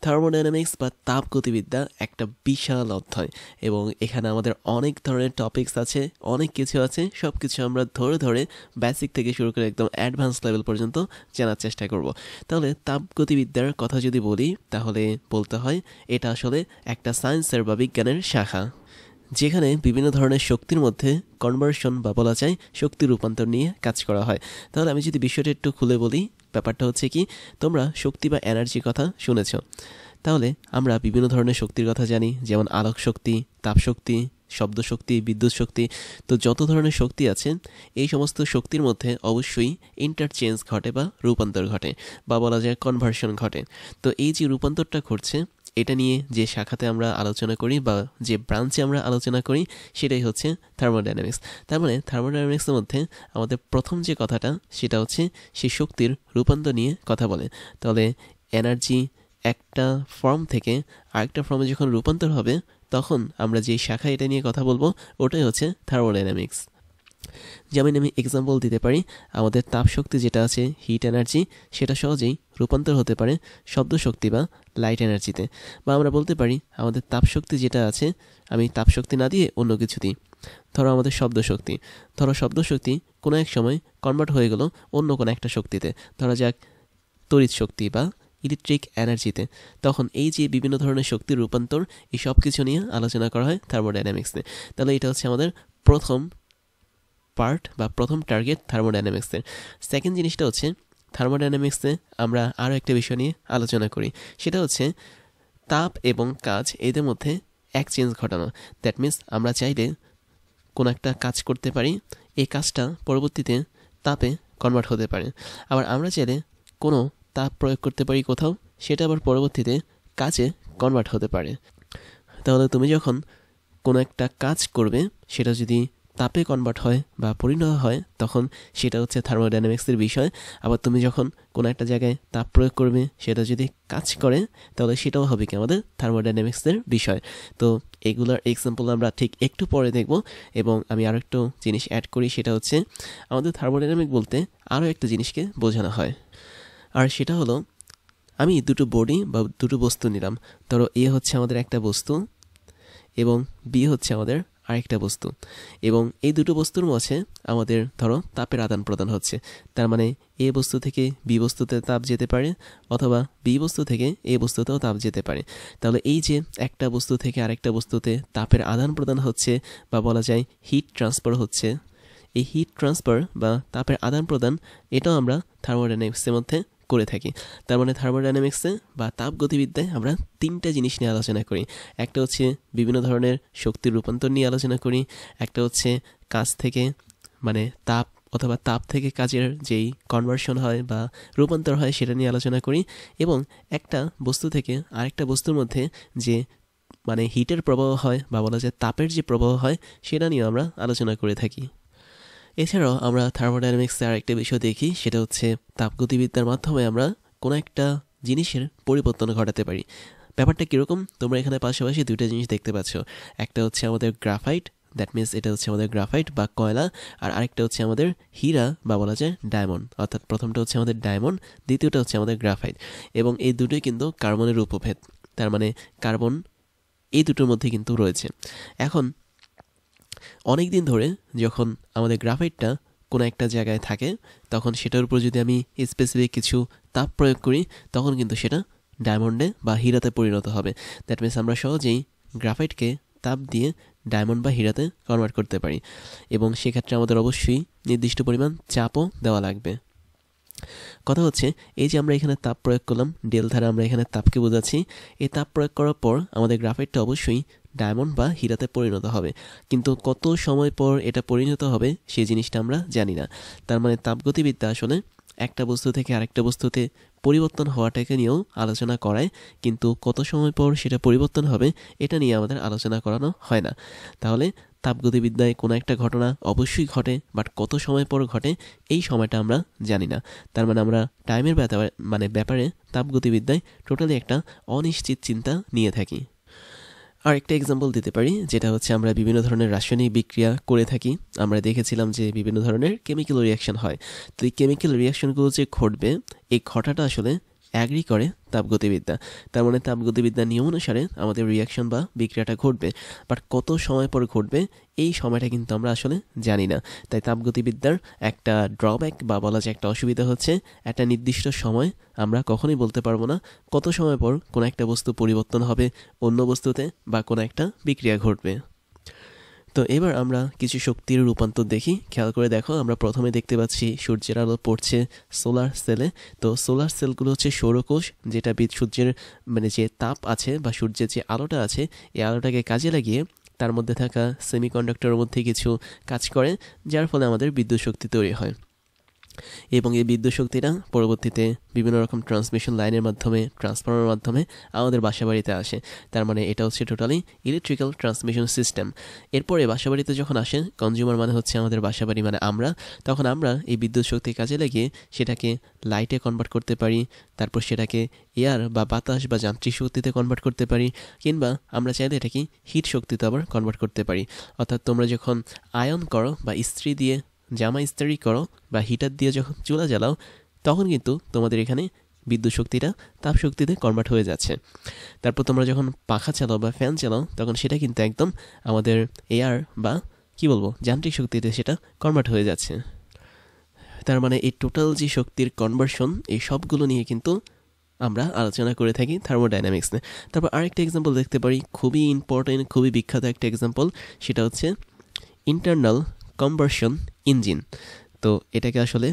Thermodynamics বা তাপগতিবিদ্যা একটা বিশাল অধ্যায় এবং এখানে আমাদের অনেক ধরনের টপিকস আছে, অনেক কিছু আছে। সব কিছু আমরা ধরে ধরে বেসিক থেকে শুরু করে একদম অ্যাডভান্স লেভেল পর্যন্ত জানার চেষ্টা করব। তাহলে তাপগতিবিদ্যার কথা যদি বলি তাহলে বলতে হয় এটা আসলে একটা সায়েন্সের বা বিজ্ঞানের শাখা, যেখানে বিভিন্ন ধরনের শক্তির মধ্যে কনভার্সন বা বলা যায় শক্তি রূপান্তর নিয়ে কাজ করা হয়। তাহলে আমি যদি বিষয়টা একটু খুলে বলি, ব্যাপারটা হচ্ছে কি, তোমরা শক্তি বা এনার্জির কথা শুনেছ। তাহলে আমরা বিভিন্ন ধরনের শক্তির কথা জানি, যেমন আলোক শক্তি, তাপ শক্তি, শব্দ শক্তি, বিদ্যুৎ শক্তি। তো যত ধরনের শক্তি আছে এই সমস্ত শক্তির মধ্যে অবশ্যই ইন্টারচেঞ্জ ঘটে বা রূপান্তর ঘটে বা বলা যায় কনভার্সন ঘটে। তো এই যে রূপান্তরটা ঘটছে এটা নিয়ে যে শাখাতে আমরা আলোচনা করি বা যে ব্রাঞ্চে আমরা আলোচনা করি সেটাই হচ্ছে থার্মোডাইনামিক্স। তার মানে থার্মোডাইনামিক্সের মধ্যে আমাদের প্রথম যে কথাটা সেটা হচ্ছে সেই শক্তির রূপান্তর নিয়ে কথা বলে। তাহলে এনার্জি একটা ফর্ম থেকে আরেকটা ফর্মে যখন রূপান্তর হবে তখন আমরা যে শাখা এটা নিয়ে কথা বলবো ওটাই হচ্ছে থার্মোডাইনামিক্স। যেমন আমি এক্সাম্পল দিতে পারি, আমাদের তাপ শক্তি যেটা আছে হিট এনার্জি, সেটা সহজেই রূপান্তর হতে পারে শব্দ শক্তি বা লাইট এনার্জিতে। বা আমরা বলতে পারি আমাদের তাপ শক্তি যেটা আছে, আমি তাপ শক্তি না দিয়ে অন্য কিছু দিই। ধরো আমাদের শব্দ শক্তি, ধরো শব্দ শক্তি কোনো এক সময় কনভার্ট হয়ে গেল অন্য কোনো একটা শক্তিতে, ধরা যাক তড়িৎ শক্তি বা ইলেকট্রিক এনার্জিতে। তখন এই যে বিভিন্ন ধরনের শক্তির রূপান্তর, এই সব কিছু নিয়ে আলোচনা করা হয় থার্মোডাইনামিক্সে। তাহলে এটা হচ্ছে আমাদের প্রথম পার্ট বা প্রথম টার্গেট থার্মোডাইনামিক্সের। সেকেন্ড জিনিসটা হচ্ছে থার্মোডাইনামিক্সে আমরা আরও একটা বিষয় নিয়ে আলোচনা করি, সেটা হচ্ছে তাপ এবং কাজ এদের মধ্যে এক্সচেঞ্জ ঘটানো। দ্যাট মিনস আমরা চাইলে কোনো একটা কাজ করতে পারি, এই কাজটা পরবর্তীতে তাপে কনভার্ট হতে পারে। আবার আমরা চাইলে কোনো তাপ প্রয়োগ করতে পারি কোথাও, সেটা আবার পরবর্তীতে কাজে কনভার্ট হতে পারে। তাহলে তুমি যখন কোনো একটা কাজ করবে সেটা যদি তাপে কনভার্ট হয় বা পরিণত হয় তখন সেটা হচ্ছে থার্মোডাইনামিক্সের বিষয়। আবার তুমি যখন কোনো একটা জায়গায় তাপ প্রয়োগ করবে সেটা যদি কাজ করে তাহলে সেটাও হবে কি আমাদের থার্মোডাইনামিক্সের বিষয়। তো এগুলোর এক্সাম্পল আমরা ঠিক একটু পরে দেখব। এবং আমি আরও একটু জিনিস অ্যাড করি, সেটা হচ্ছে আমাদের থার্মোডাইনামিক বলতে আরও একটা জিনিসকে বোঝানো হয়, আর সেটা হলো আমি দুটো বডি বা দুটো বস্তু নিলাম। ধরো এ হচ্ছে আমাদের একটা বস্তু এবং বি হচ্ছে আমাদের আরেকটা বস্তু, এবং এই দুটো বস্তুর মাঝে আমাদের ধরো তাপের আদান প্রদান হচ্ছে। তার মানে এ বস্তু থেকে বি বস্তুতে তাপ যেতে পারে অথবা বি বস্তু থেকে এ বস্তুতেও তাপ যেতে পারে। তাহলে এই যে একটা বস্তু থেকে আরেকটা বস্তুতে তাপের আদান প্রদান হচ্ছে বা বলা যায় হিট ট্রান্সফার হচ্ছে, এই হিট ট্রান্সফার বা তাপের আদান প্রদান এটাও আমরা থার্মোডাইনামিক্সের মধ্যে করে থাকি। তার মানে থার্মোডাইনামিক্সে বা তাপগতিবিদ্যায় আমরা তিনটা জিনিস নিয়ে আলোচনা করি। একটা হচ্ছে বিভিন্ন ধরনের শক্তির রূপান্তর নিয়ে আলোচনা করি, একটা হচ্ছে কাজ থেকে মানে তাপ অথবা তাপ থেকে কাজের যেই কনভার্সন হয় বা রূপান্তর হয় সেটা নিয়ে আলোচনা করি, এবং একটা বস্তু থেকে আরেকটা বস্তুর মধ্যে যে মানে হিটের প্রবাহ হয় বা বলা যায় তাপের যে প্রবাহ হয় সেটা নিয়ে আমরা আলোচনা করে থাকি। এছাড়াও আমরা থার্মোডাইনামিক্সে আরেকটা বিষয় দেখি, সেটা হচ্ছে তাপগতিবিদ্যার মাধ্যমে আমরা কোনো একটা জিনিসের পরিবর্তন ঘটাতে পারি। ব্যাপারটা কীরকম, তোমরা এখানে পাশাপাশি দুইটা জিনিস দেখতে পাচ্ছ। একটা হচ্ছে আমাদের গ্রাফাইট, দ্যাট মিনস এটা হচ্ছে আমাদের গ্রাফাইট বা কয়লা, আর আরেকটা হচ্ছে আমাদের হীরা বা বলা যায় ডায়মন্ড। অর্থাৎ প্রথমটা হচ্ছে আমাদের ডায়মন্ড, দ্বিতীয়টা হচ্ছে আমাদের গ্রাফাইট। এবং এই দুটোই কিন্তু কার্বনের উপভেদ, তার মানে কার্বন এই দুটোর মধ্যে কিন্তু রয়েছে। এখন অনেক দিন ধরে যখন আমাদের গ্রাফাইটটা কোনো একটা জায়গায় থাকে তখন সেটার উপর যদি আমি স্পেসিফিক কিছু তাপ প্রয়োগ করি তখন কিন্তু সেটা ডায়মন্ডে বা হীরাতে পরিণত হবে। দ্যাট মিনস আমরা সহজেই গ্রাফাইটকে তাপ দিয়ে ডায়মন্ড বা হীরাতে কনভার্ট করতে পারি, এবং সেক্ষেত্রে আমাদের অবশ্যই নির্দিষ্ট পরিমাণ চাপও দেওয়া লাগবে। কথা হচ্ছে এই যে আমরা এখানে তাপ প্রয়োগ করলাম, ডেল ধারা আমরা এখানে তাপকে বোঝাচ্ছি। এই তাপ প্রয়োগ করার পর আমাদের গ্রাফাইটটা অবশ্যই ডায়মন্ড বা হীরাতে পরিণত হবে, কিন্তু কত সময় পর এটা পরিণত হবে সেই জিনিসটা আমরা জানি না। তার মানে তাপগতিবিদ্যা আসলে একটা বস্তু থেকে আরেকটা বস্তুতে পরিবর্তন হওয়াটাকে নিয়েও আলোচনা করায়, কিন্তু কত সময় পর সেটা পরিবর্তন হবে এটা নিয়ে আমাদের আলোচনা করানো হয় না। তাহলে তাপগতিবিদ্যায় কোনো একটা ঘটনা অবশ্যই ঘটে, বাট কত সময় পর ঘটে এই সময়টা আমরা জানি না। তার মানে আমরা টাইমের ব্যাপারে তাপগতিবিদ্যায় টোটালি একটা অনিশ্চিত চিন্তা নিয়ে থাকি। আর একটা এক্সাম্পল দিতে পারি, যেটা হচ্ছে আমরা বিভিন্ন ধরনের রাসায়নিক বিক্রিয়া করে থাকি। আমরা দেখেছিলাম যে বিভিন্ন ধরনের কেমিক্যাল রিয়াকশন হয়। তো এই কেমিক্যাল রিয়াকশনগুলো যে ঘটবে এই ঘটাটা আসলে অ্যাগ্রি করে তাপগতিবিদ্যা। তার মানে তাপগতিবিদ্যার নিয়ম অনুসারে আমাদের রিয়াকশন বা বিক্রিয়াটা ঘটবে, বাট কত সময় পর ঘটবে এই সময়টা কিন্তু আমরা আসলে জানি না। তাই তাপগতিবিদ্যার একটা ড্রব্যাক বা বলা যায় একটা অসুবিধা হচ্ছে একটা নির্দিষ্ট সময় আমরা কখনোই বলতে পারবো না কত সময় পর কোনো একটা বস্তু পরিবর্তন হবে অন্য বস্তুতে বা কোনো একটা বিক্রিয়া ঘটবে। তো এবার আমরা কিছু শক্তির রূপান্তর দেখি। খেয়াল করে দেখো, আমরা প্রথমে দেখতে পাচ্ছি সূর্যের আলো পড়ছে সোলার সেলে। তো সোলার সেলগুলো হচ্ছে সৌরকোষ, যেটা সূর্যের মানে যে তাপ আছে বা সূর্যের যে আলোটা আছে এই আলোটাকে কাজে লাগিয়ে তার মধ্যে থাকা সেমিকন্ডাক্টরের মধ্যে কিছু কাজ করে, যার ফলে আমাদের বিদ্যুৎ শক্তি তৈরি হয়। এবং এই বিদ্যুৎ শক্তিটা পরবর্তীতে বিভিন্ন রকম ট্রান্সমিশন লাইনের মাধ্যমে, ট্রান্সফর্মারের মাধ্যমে আমাদের বাসাবাড়িতে আসে। তার মানে এটা হচ্ছে টোটালি ইলেকট্রিক্যাল ট্রান্সমিশন সিস্টেম। এরপরে বাসাবাড়িতে যখন আসে, কনজিউমার মানে হচ্ছে আমাদের বাসাবাড়ি মানে আমরা, তখন আমরা এই বিদ্যুৎ শক্তি কাজে লাগিয়ে সেটাকে লাইটে কনভার্ট করতে পারি, তারপর সেটাকে এয়ার বা বাতাস বা যান্ত্রিক শক্তিতে কনভার্ট করতে পারি, কিংবা আমরা চাইলে এটাকে হিট শক্তিতে আবার কনভার্ট করতে পারি। অর্থাৎ তোমরা যখন আয়ন করো বা ইস্ত্রি দিয়ে জামা ইস্ত্রি করো বা হিটার দিয়ে যখন চুলা জ্বালাও, তখন কিন্তু তোমাদের এখানে বিদ্যুৎ শক্তিটা তাপ শক্তিতে কনভার্ট হয়ে যাচ্ছে। তারপর তোমরা যখন পাখা চালাও বা ফ্যান চালাও, তখন সেটা কিন্তু একদম আমাদের এয়ার বা কি বলবো যান্ত্রিক শক্তিতে সেটা কনভার্ট হয়ে যাচ্ছে। তার মানে এই টোটাল যে শক্তির কনভার্সন, এই সবগুলো নিয়ে কিন্তু আমরা আলোচনা করে থাকি থার্মোডাইনামিক্স নিয়ে। তারপর আরেকটা এক্সাম্পল দেখতে পারি, খুবই ইম্পর্টেন্ট, খুবই বিখ্যাত একটা এক্সাম্পল, সেটা হচ্ছে ইন্টারনাল কম্বাসন ইঞ্জিন। তো এটাকে আসলে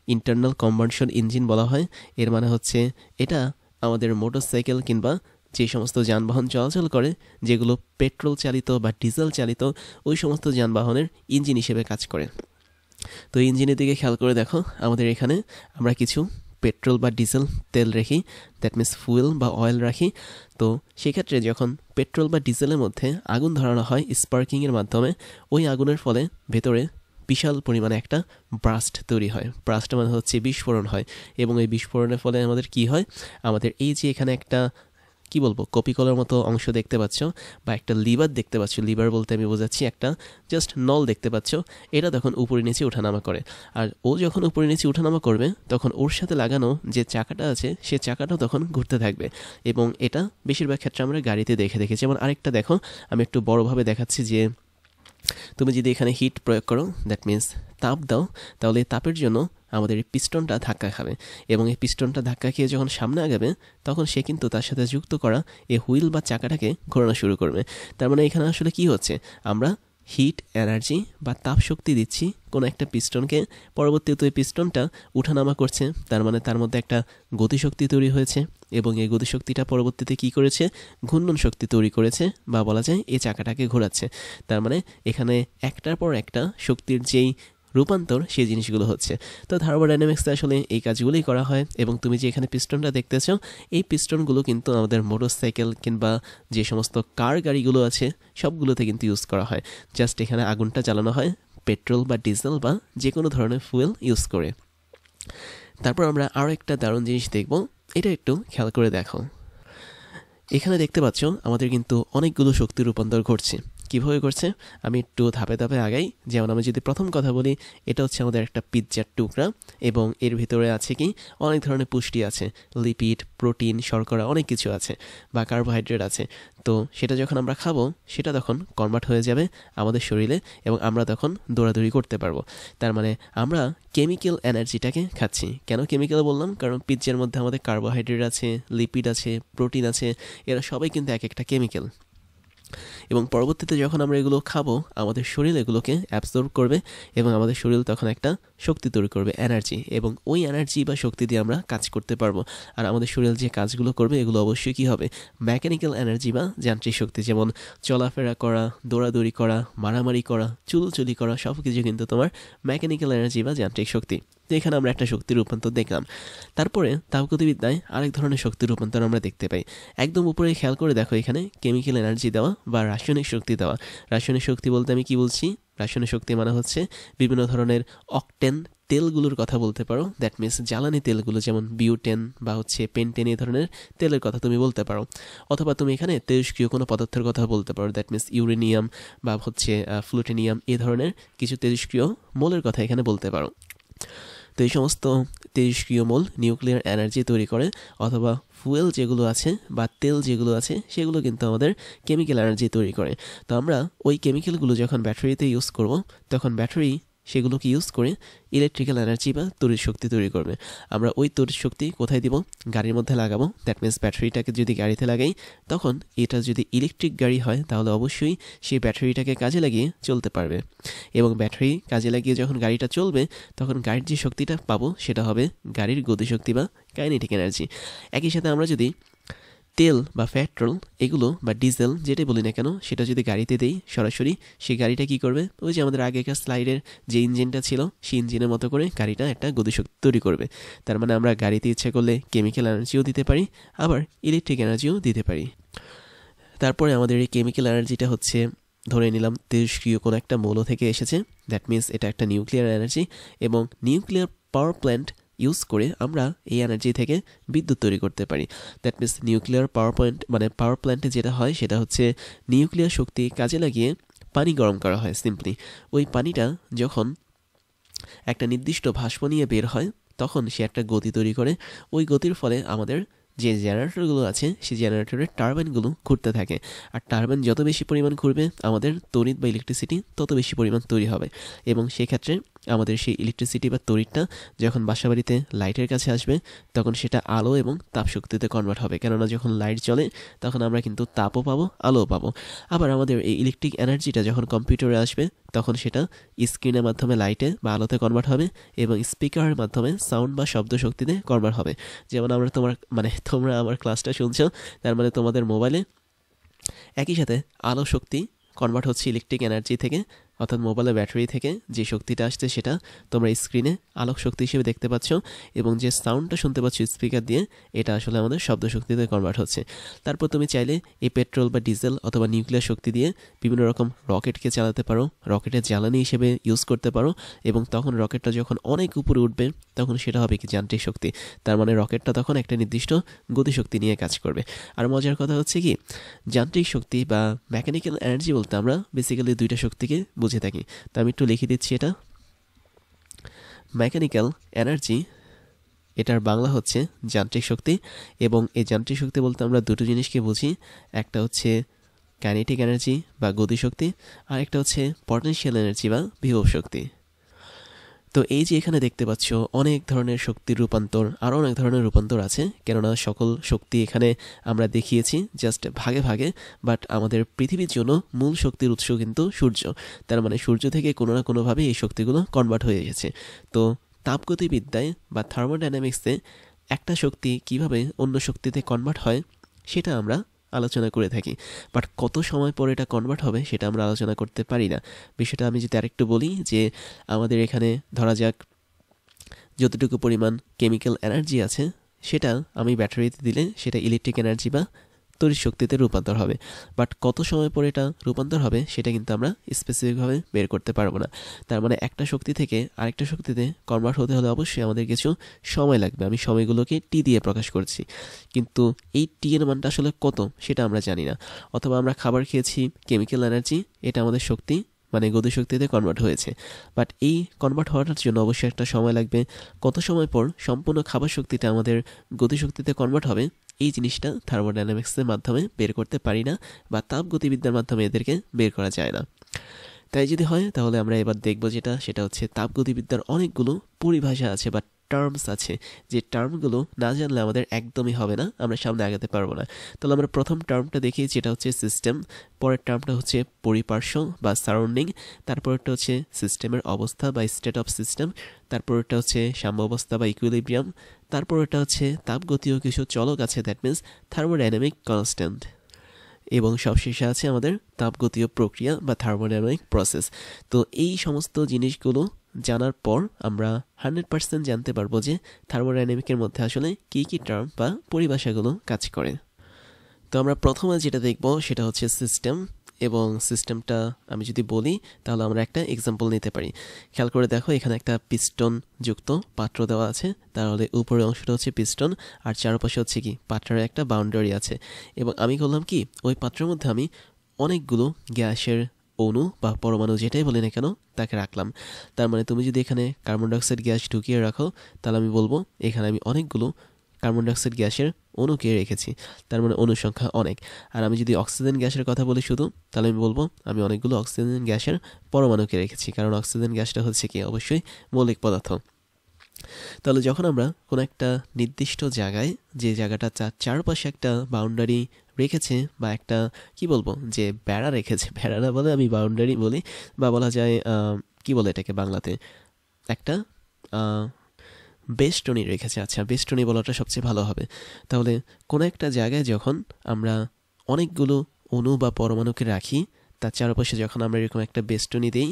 ইন্টারনাল কম্বাসন ইঞ্জিন বলা হয়। এর মানে হচ্ছে এটা আমাদের মোটরসাইকেল কিংবা যে সমস্ত যানবাহন চলাচল করে, যেগুলো পেট্রোল চালিত বা ডিজেল চালিত, ওই সমস্ত যানবাহনের ইঞ্জিন হিসেবে কাজ করে। তো ইঞ্জিনের দিকে খেয়াল করে দেখো, আমাদের এখানে আমরা কিছু পেট্রোল বা ডিজেল তেল রাখি, দ্যাট মিনস ফুয়েল বা অয়েল রাখি। তো সেক্ষেত্রে যখন পেট্রোল বা ডিজেলের মধ্যে আগুন ধরানো হয় স্পার্কিংয়ের মাধ্যমে, ওই আগুনের ফলে ভেতরে বিশাল পরিমাণে একটা ব্রাস্ট তৈরি হয়। ব্রাস্ট মানে হচ্ছে বিস্ফোরণ হয়, এবং এই বিস্ফোরণের ফলে আমাদের কি হয়, আমাদের এই যে এখানে একটা কি বলবো কপি কলার মতো অংশ দেখতে পাচ্ছ বা একটা লিভার দেখতে পাচ্ছ, লিভার বলতে আমি বোঝাচ্ছি একটা জাস্ট নল দেখতে পাচ্ছ, এটা তখন উপরে নিচে ওঠানামা করে। আর ও যখন উপরে নিচে ওঠানামা করবে, তখন ওর সাথে লাগানো যে চাকাটা আছে সে চাকাটাও তখন ঘুরতে থাকবে। এবং এটা বেশিরভাগ ক্ষেত্রে আমরা গাড়িতে দেখেছি। যেমন আরেকটা দেখো, আমি একটু বড়োভাবে দেখাচ্ছি যে তুমি যদি এখানে হিট প্রয়োগ করো, দ্যাট মিনস তাপ দাও, তাহলে এই তাপের জন্য আমাদের এই পিস্টনটা ধাক্কা খাবে, এবং এই পিস্টনটা ধাক্কা খেয়ে যখন সামনে আগাবে, তখন সে কিন্তু তার সাথে যুক্ত করা এই হুইল বা চাকাটাকে ঘোরানো শুরু করবে। তার মানে এখানে আসলে কি হচ্ছে, আমরা হিট এনার্জি বা তাপ শক্তি দিচ্ছি কোনো একটা পিস্টনকে, পরবর্তীতে ওই পিস্টনটা উঠানামা করছে, তার মানে তার মধ্যে একটা গতিশক্তি তৈরি হয়েছে, এবং এই গতিশক্তিটা পরবর্তীতে কি করেছে, ঘূর্ণন শক্তি তৈরি করেছে, বা বলা যায় এই চাকাটাকে ঘোরাচ্ছে। তার মানে এখানে একটার পর একটা শক্তির যেই রূপান্তর, সেই জিনিসগুলো হচ্ছে। তো থার্মোডাইনামিক্সে আসলে এই কাজগুলোই করা হয়। এবং তুমি যে এখানে পিস্টনটা দেখতেছ, এই পিস্টনগুলো কিন্তু আমাদের মোটরসাইকেল কিংবা যে সমস্ত কার গাড়িগুলো আছে সবগুলোতে কিন্তু ইউজ করা হয়। জাস্ট এখানে আগুনটা জ্বালানো হয় পেট্রোল বা ডিজেল বা যে কোনো ধরনের ফুয়েল ইউজ করে। তারপর আমরা আরও একটা দারুণ জিনিস দেখব, এটা একটু খেয়াল করে দেখো। এখানে দেখতে পাচ্ছ আমাদের কিন্তু অনেকগুলো শক্তির রূপান্তর ঘটছে। কীভাবে করছে আমি একটু ধাপে ধাপে আগাই। যেমন আমি যদি প্রথম কথা বলি, এটা হচ্ছে আমাদের একটা পিৎজার টুকরা, এবং এর ভিতরে আছে কি অনেক ধরনের পুষ্টি আছে, লিপিড, প্রোটিন, শর্করা, অনেক কিছু আছে, বা কার্বোহাইড্রেট আছে। তো সেটা যখন আমরা খাবো, সেটা তখন কনভার্ট হয়ে যাবে আমাদের শরীরে, এবং আমরা তখন দৌড়াদৌড়ি করতে পারবো। তার মানে আমরা কেমিক্যাল এনার্জিটাকে খাচ্ছি। কেন কেমিক্যাল বললাম, কারণ পিৎজার মধ্যে আমাদের কার্বোহাইড্রেট আছে, লিপিড আছে, প্রোটিন আছে, এরা সবাই কিন্তু এক একটা কেমিক্যাল। এবং পরবর্তীতে যখন আমরা এগুলো খাবো, আমাদের শরীর এগুলোকে অ্যাবসর্ব করবে, এবং আমাদের শরীর তখন একটা শক্তি তৈরি করবে, এনার্জি, এবং ওই এনার্জি বা শক্তি দিয়ে আমরা কাজ করতে পারবো। আর আমাদের শরীর যে কাজগুলো করবে, এগুলো অবশ্যই কী হবে, মেকানিক্যাল এনার্জি বা যান্ত্রিক শক্তি। যেমন চলাফেরা করা, দৌড়াদৌড়ি করা, মারামারি করা, চুলোচুলি করা, সব কিছু কিন্তু তোমার মেকানিক্যাল এনার্জি বা যান্ত্রিক শক্তি। তো এখানে আমরা একটা শক্তির রূপান্তর দেখলাম। তারপরে তাপগতিবিদ্যায় আরেক ধরনের শক্তির রূপান্তর আমরা দেখতে পাই। একদম উপরে খেয়াল করে দেখো, এখানে কেমিক্যাল এনার্জি দেওয়া বা রাসায়নিক শক্তি দেওয়া। রাসায়নিক শক্তি বলতে আমি কি বলছি, রাসায়নিক শক্তি মানে হচ্ছে বিভিন্ন ধরনের অকটেন তেলগুলোর কথা বলতে পারো, দ্যাট মিনস জ্বালানি তেলগুলো, যেমন বিউটেন বা হচ্ছে পেন্টেন, এই ধরনের তেলের কথা তুমি বলতে পারো। অথবা তুমি এখানে তেজস্ক্রিয় কোনো পদার্থের কথা বলতে পারো, দ্যাট মিনস ইউরেনিয়াম বা হচ্ছে প্লুটোনিয়াম, এই ধরনের কিছু তেজস্ক্রিয় মৌলের কথা এখানে বলতে পারো। তো এই সমস্ত তেজস্ক্রিয় মৌল নিউক্লিয়ার এনার্জি তৈরি করে, অথবা ফুয়েল যেগুলো আছে বা তেল যেগুলো আছে সেগুলো কিন্তু আমাদের কেমিক্যাল এনার্জি তৈরি করে। তো আমরা ওই কেমিক্যালগুলো যখন ব্যাটারিতে ইউজ করব, তখন ব্যাটারি সেগুলোকে ইউজ করে ইলেকট্রিক্যাল এনার্জি বা তড়িৎ শক্তি তৈরি করবে। আমরা ওই তড়িৎ শক্তি কোথায় দিব? গাড়ির মধ্যে লাগাবো। দ্যাট মিনস ব্যাটারিটাকে যদি গাড়িতে লাগাই, তখন এটা যদি ইলেকট্রিক গাড়ি হয় তাহলে অবশ্যই সেই ব্যাটারিটাকে কাজে লাগিয়ে চলতে পারবে, এবং ব্যাটারি কাজে লাগিয়ে যখন গাড়িটা চলবে তখন গাড়ির যে শক্তিটা পাবো সেটা হবে গাড়ির গতিশক্তি বা কাইনেটিক এনার্জি। একই সাথে আমরা যদি তেল বা পেট্রোল এগুলো বা ডিজেল যেটাই বলি না কেন, সেটা যদি গাড়িতে দেই সরাসরি, সেই গাড়িটা কি করবে? ওই যে আমাদের আগেকার স্লাইডের যে ইঞ্জিনটা ছিল সেই ইঞ্জিনের মতো করে গাড়িটা একটা গতিশক্তি তৈরি করবে। তার মানে আমরা গাড়িতে ইচ্ছে করলে কেমিক্যাল এনার্জিও দিতে পারি, আবার ইলেকট্রিক এনার্জিও দিতে পারি। তারপরে আমাদের এই কেমিক্যাল এনার্জিটা হচ্ছে, ধরে নিলাম তেজস্ক্রিয় কোনো একটা মৌল থেকে এসেছে, দ্যাট মিনস এটা একটা নিউক্লিয়ার এনার্জি, এবং নিউক্লিয়ার পাওয়ার প্ল্যান্ট ইউজ করে আমরা এই এনার্জি থেকে বিদ্যুৎ তৈরি করতে পারি। That means nuclear power point মানে পাওয়ার প্ল্যান্টে যেটা হয় সেটা হচ্ছে নিউক্লিয়ার শক্তি কাজে লাগিয়ে পানি গরম করা হয় সিম্পলি। ওই পানিটা যখন একটা নির্দিষ্ট ভাস্প নিয়ে বের হয়, তখন সে একটা গতি তৈরি করে। ওই গতির ফলে আমাদের যে জেনারেটরগুলো আছে সেই জেনারেটরের টারবাইনগুলো ঘুরতে থাকে, আর টারবাইন যত বেশি পরিমাণ ঘুরবে আমাদের তড়িৎ বা ইলেকট্রিসিটি তত বেশি পরিমাণ তৈরি হবে, এবং সেক্ষেত্রে আমাদের সেই ইলেকট্রিসিটি বা তড়িৎটা যখন বাসাবাড়িতে লাইটের কাছে আসবে তখন সেটা আলো এবং তাপশক্তিতে কনভার্ট হবে। কেননা যখন লাইট জ্বলে তখন আমরা কিন্তু তাপও পাবো, আলোও পাবো। আবার আমাদের এই ইলেকট্রিক এনার্জিটা যখন কম্পিউটারে আসবে তখন সেটা স্ক্রিনের মাধ্যমে লাইটে বা আলোতে কনভার্ট হবে, এবং স্পিকারের মাধ্যমে সাউন্ড বা শব্দ শক্তিতে কনভার্ট হবে। যেমন তোমরা আমার ক্লাসটা শুনছো, তার মানে তোমাদের মোবাইলে একই সাথে আলো শক্তি কনভার্ট হচ্ছে ইলেকট্রিক এনার্জি থেকে, অর্থাৎ মোবাইলের ব্যাটারি থেকে যে শক্তিটা আসছে সেটা তোমরা স্ক্রিনে আলোক শক্তি হিসেবে দেখতে পাচ্ছ, এবং যে সাউন্ডটা শুনতে পাচ্ছ স্পিকার দিয়ে এটা আসলে আমাদের শব্দ শক্তিতে কনভার্ট হচ্ছে। তারপর তুমি চাইলে এই পেট্রোল বা ডিজেল অথবা নিউক্লিয়ার শক্তি দিয়ে বিভিন্ন রকম রকেটকে চালাতে পারো, রকেটের জ্বালানি হিসেবে ইউজ করতে পারো, এবং তখন রকেটটা যখন অনেক উপরে উঠবে তখন সেটা হবে কি যান্ত্রিক শক্তি। তার মানে রকেটটা তখন একটা নির্দিষ্ট গতিশক্তি নিয়ে কাজ করবে। আর মজার কথা হচ্ছে কি, যান্ত্রিক শক্তি বা মেকানিক্যাল এনার্জি বলতে আমরা বেসিক্যালি দুইটা শক্তিকে বুঝে থাকি। তো আমি একটু লিখে দিচ্ছি, এটা মেকানিক্যাল এনার্জি, এটার বাংলা হচ্ছে যান্ত্রিক শক্তি, এবং এই যান্ত্রিক শক্তি বলতে আমরা দুটো জিনিসকে বুঝি, একটা হচ্ছে কাইনেটিক এনার্জি বা গতিশক্তি, আর একটা হচ্ছে পটেনশিয়াল এনার্জি বা বিভব শক্তি। তো এই যে এখানে দেখতে পাচ্ছ অনেক ধরনের শক্তির রূপান্তর, আরও অনেক ধরনের রূপান্তর আছে, কেননা সকল শক্তি এখানে আমরা দেখিয়েছি জাস্ট ভাগে ভাগে, বাট আমাদের পৃথিবীর জন্য মূল শক্তির উৎস কিন্তু সূর্য। তার মানে সূর্য থেকে কোনো না কোনোভাবে এই শক্তিগুলো কনভার্ট হয়ে গেছে। তো তাপগতিবিদ্যায় বা থার্মোডাইনামিক্সে একটা শক্তি কিভাবে অন্য শক্তিতে কনভার্ট হয় সেটা আমরা আলোচনা করে থাকি, বাট কত সময় পর এটা কনভার্ট হবে সেটা আমরা আলোচনা করতে পারি না। বিষয়টা আমি যদি আরেকটু বলি, যে আমাদের এখানে ধরা যাক যতটুকু পরিমাণ কেমিক্যাল এনার্জি আছে সেটা আমি ব্যাটারিতে দিলে সেটা ইলেকট্রিক এনার্জি বা তড়িৎ শক্তিতে রূপান্তর হবে, বাট কত সময় পরে এটা রূপান্তর হবে সেটা কিন্তু আমরা স্পেসিফিকভাবে বের করতে পারবো না। তার মানে একটা শক্তি থেকে আরেকটা শক্তিতে কনভার্ট হতে হলে অবশ্যই আমাদের কিছু সময় লাগবে। আমি সময়গুলোকে টি দিয়ে প্রকাশ করছি, কিন্তু এই টি এর মানটা আসলে কত সেটা আমরা জানি না। অথবা আমরা খাবার খেয়েছি, কেমিক্যাল এনার্জি, এটা আমাদের শক্তি মানে গতিশক্তিতে কনভার্ট হয়েছে, বাট এই কনভার্ট হওয়ার জন্য অবশ্যই একটা সময় লাগবে। কত সময় পর সম্পূর্ণ খাবার শক্তিটা আমাদের গতিশক্তিতে কনভার্ট হবে এই জিনিসটা থার্মোডাইনামিক্সের মাধ্যমে বের করতে পারি না, বা তাপগতিবিদ্যার মাধ্যমে এদেরকে বের করা যায় না। তাই যদি হয় তাহলে আমরা এবার দেখব সেটা হচ্ছে তাপগতিবিদ্যার অনেকগুলো পরিভাষা আছে বা টার্মস আছে, যে টার্মগুলো না জানলে আমাদের একদমই হবে না, আমরা সামনে আগাতে পারবো না। তাহলে আমরা প্রথম টার্মটা দেখি, যেটা হচ্ছে সিস্টেম। পরের টার্মটা হচ্ছে পরিপার্শ্ব বা সারাউন্ডিং। তারপরেরটা হচ্ছে সিস্টেমের অবস্থা বা স্টেট অফ সিস্টেম। তারপরেরটা হচ্ছে সাম্য অবস্থা বা ইকুইলিব্রিয়াম। তারপরেরটা হচ্ছে তাপগতীয় কিছু চলক আছে, দ্যাট মিনস থার্মোডাইনামিক কনস্ট্যান্ট। এবং সবশেষে আছে আমাদের তাপগতীয় প্রক্রিয়া বা থার্মোডাইনামিক প্রসেস। তো এই সমস্ত জিনিসগুলো জানার পর আমরা 100% জানতে পারবো যে থার্মোডাইনামিকের মধ্যে আসলে কী কী টার্ম বা পরিভাষাগুলো কাজ করে। তো আমরা প্রথমে যেটা দেখব সেটা হচ্ছে সিস্টেম, এবং সিস্টেমটা আমি যদি বলি তাহলে আমরা একটা এক্সাম্পল নিতে পারি। খেয়াল করে দেখো, এখানে একটা পিস্টন যুক্ত পাত্র দেওয়া আছে, তাহলে উপরের অংশটা হচ্ছে পিস্টন, আর চারপাশে হচ্ছে কি পাত্রের একটা বাউন্ডারি আছে, এবং আমি করলাম কি ওই পাত্রের মধ্যে আমি অনেকগুলো গ্যাসের অণু বা পরমাণু যেটাই বলি না কেন তাকে রাখলাম। তার মানে তুমি যদি এখানে কার্বন ডাইঅক্সাইড গ্যাস ঢুকিয়ে রাখো তাহলে আমি বলবো এখানে আমি অনেকগুলো কার্বন ডাইঅক্সাইড গ্যাসের অণুকে রেখেছি, তার মানে অণুর সংখ্যা অনেক। আর আমি যদি অক্সিজেন গ্যাসের কথা বলি শুধু, তাহলে আমি বলবো আমি অনেকগুলো অক্সিজেন গ্যাসের পরমাণুকে রেখেছি, কারণ অক্সিজেন গ্যাসটা হচ্ছে কি অবশ্যই মৌলিক পদার্থ। তাহলে যখন আমরা কোনো একটা নির্দিষ্ট জায়গায়, যে জায়গাটা চারপাশে একটা বাউন্ডারি রেখেছে বা একটা কি বলবো যে বেড়া রেখেছে, বেড়া না বলে আমি বাউন্ডারি বলি, বা বলা যায় কি বলে এটাকে বাংলাতে, একটা বেষ্টনী রেখেছে, আচ্ছা বেষ্টনী বলাটা সবচেয়ে ভালো হবে। তাহলে কোনো একটা জায়গায় যখন আমরা অনেকগুলো অণু বা পরমাণুকে রাখি, তার চারপাশে যখন আমরা এরকম একটা বেষ্টনী দিই,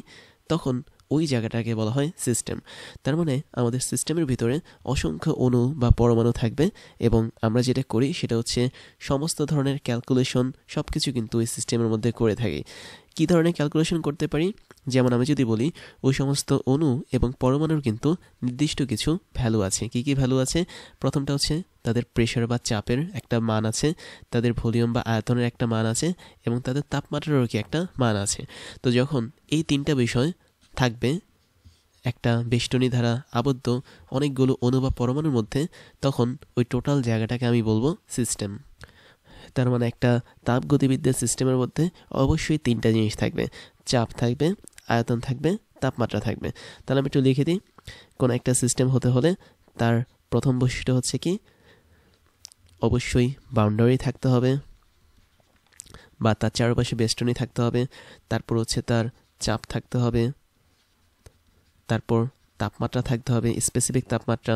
তখন ওই জায়গাটাকে বলা হয় সিস্টেম। তার মানে আমাদের সিস্টেমের ভিতরে অসংখ্য অণু বা পরমাণু থাকবে, এবং আমরা যেটা করি সেটা হচ্ছে সমস্ত ধরনের ক্যালকুলেশন সব কিছু কিন্তু ওই সিস্টেমের মধ্যে করে থাকি। কী ধরনের ক্যালকুলেশন করতে পারি? যেমন আমি যদি বলি ওই সমস্ত অণু এবং পরমাণুর কিন্তু নির্দিষ্ট কিছু ভ্যালু আছে। কী কী ভ্যালু আছে? প্রথমটা হচ্ছে তাদের প্রেশার বা চাপের একটা মান আছে, তাদের ভলিউম বা আয়তনের একটা মান আছে, এবং তাদের তাপমাত্রারও কি একটা মান আছে। তো যখন এই তিনটা বিষয় থাকবে একটা বেষ্টনী দ্বারা আবদ্ধ অনেকগুলো অণু বা পরমাণুর মধ্যে, তখন ওই টোটাল জায়গাটাকে আমি বলবো সিস্টেম। তার মানে একটা তাপগতিবিদ্যার সিস্টেমের মধ্যে অবশ্যই তিনটা জিনিস থাকবে, চাপ থাকবে, আয়তন থাকবে, তাপমাত্রা থাকবে। তাহলে আমি একটু লিখে দিই, কোনো একটা সিস্টেম হতে হলে তার প্রথম বৈশিষ্ট্য হচ্ছে কি অবশ্যই বাউন্ডারি থাকতে হবে বা তার চারপাশে বেষ্টনী থাকতে হবে, তারপর হচ্ছে তার চাপ থাকতে হবে, তারপর তাপমাত্রা থাকতে হবে, স্পেসিফিক তাপমাত্রা,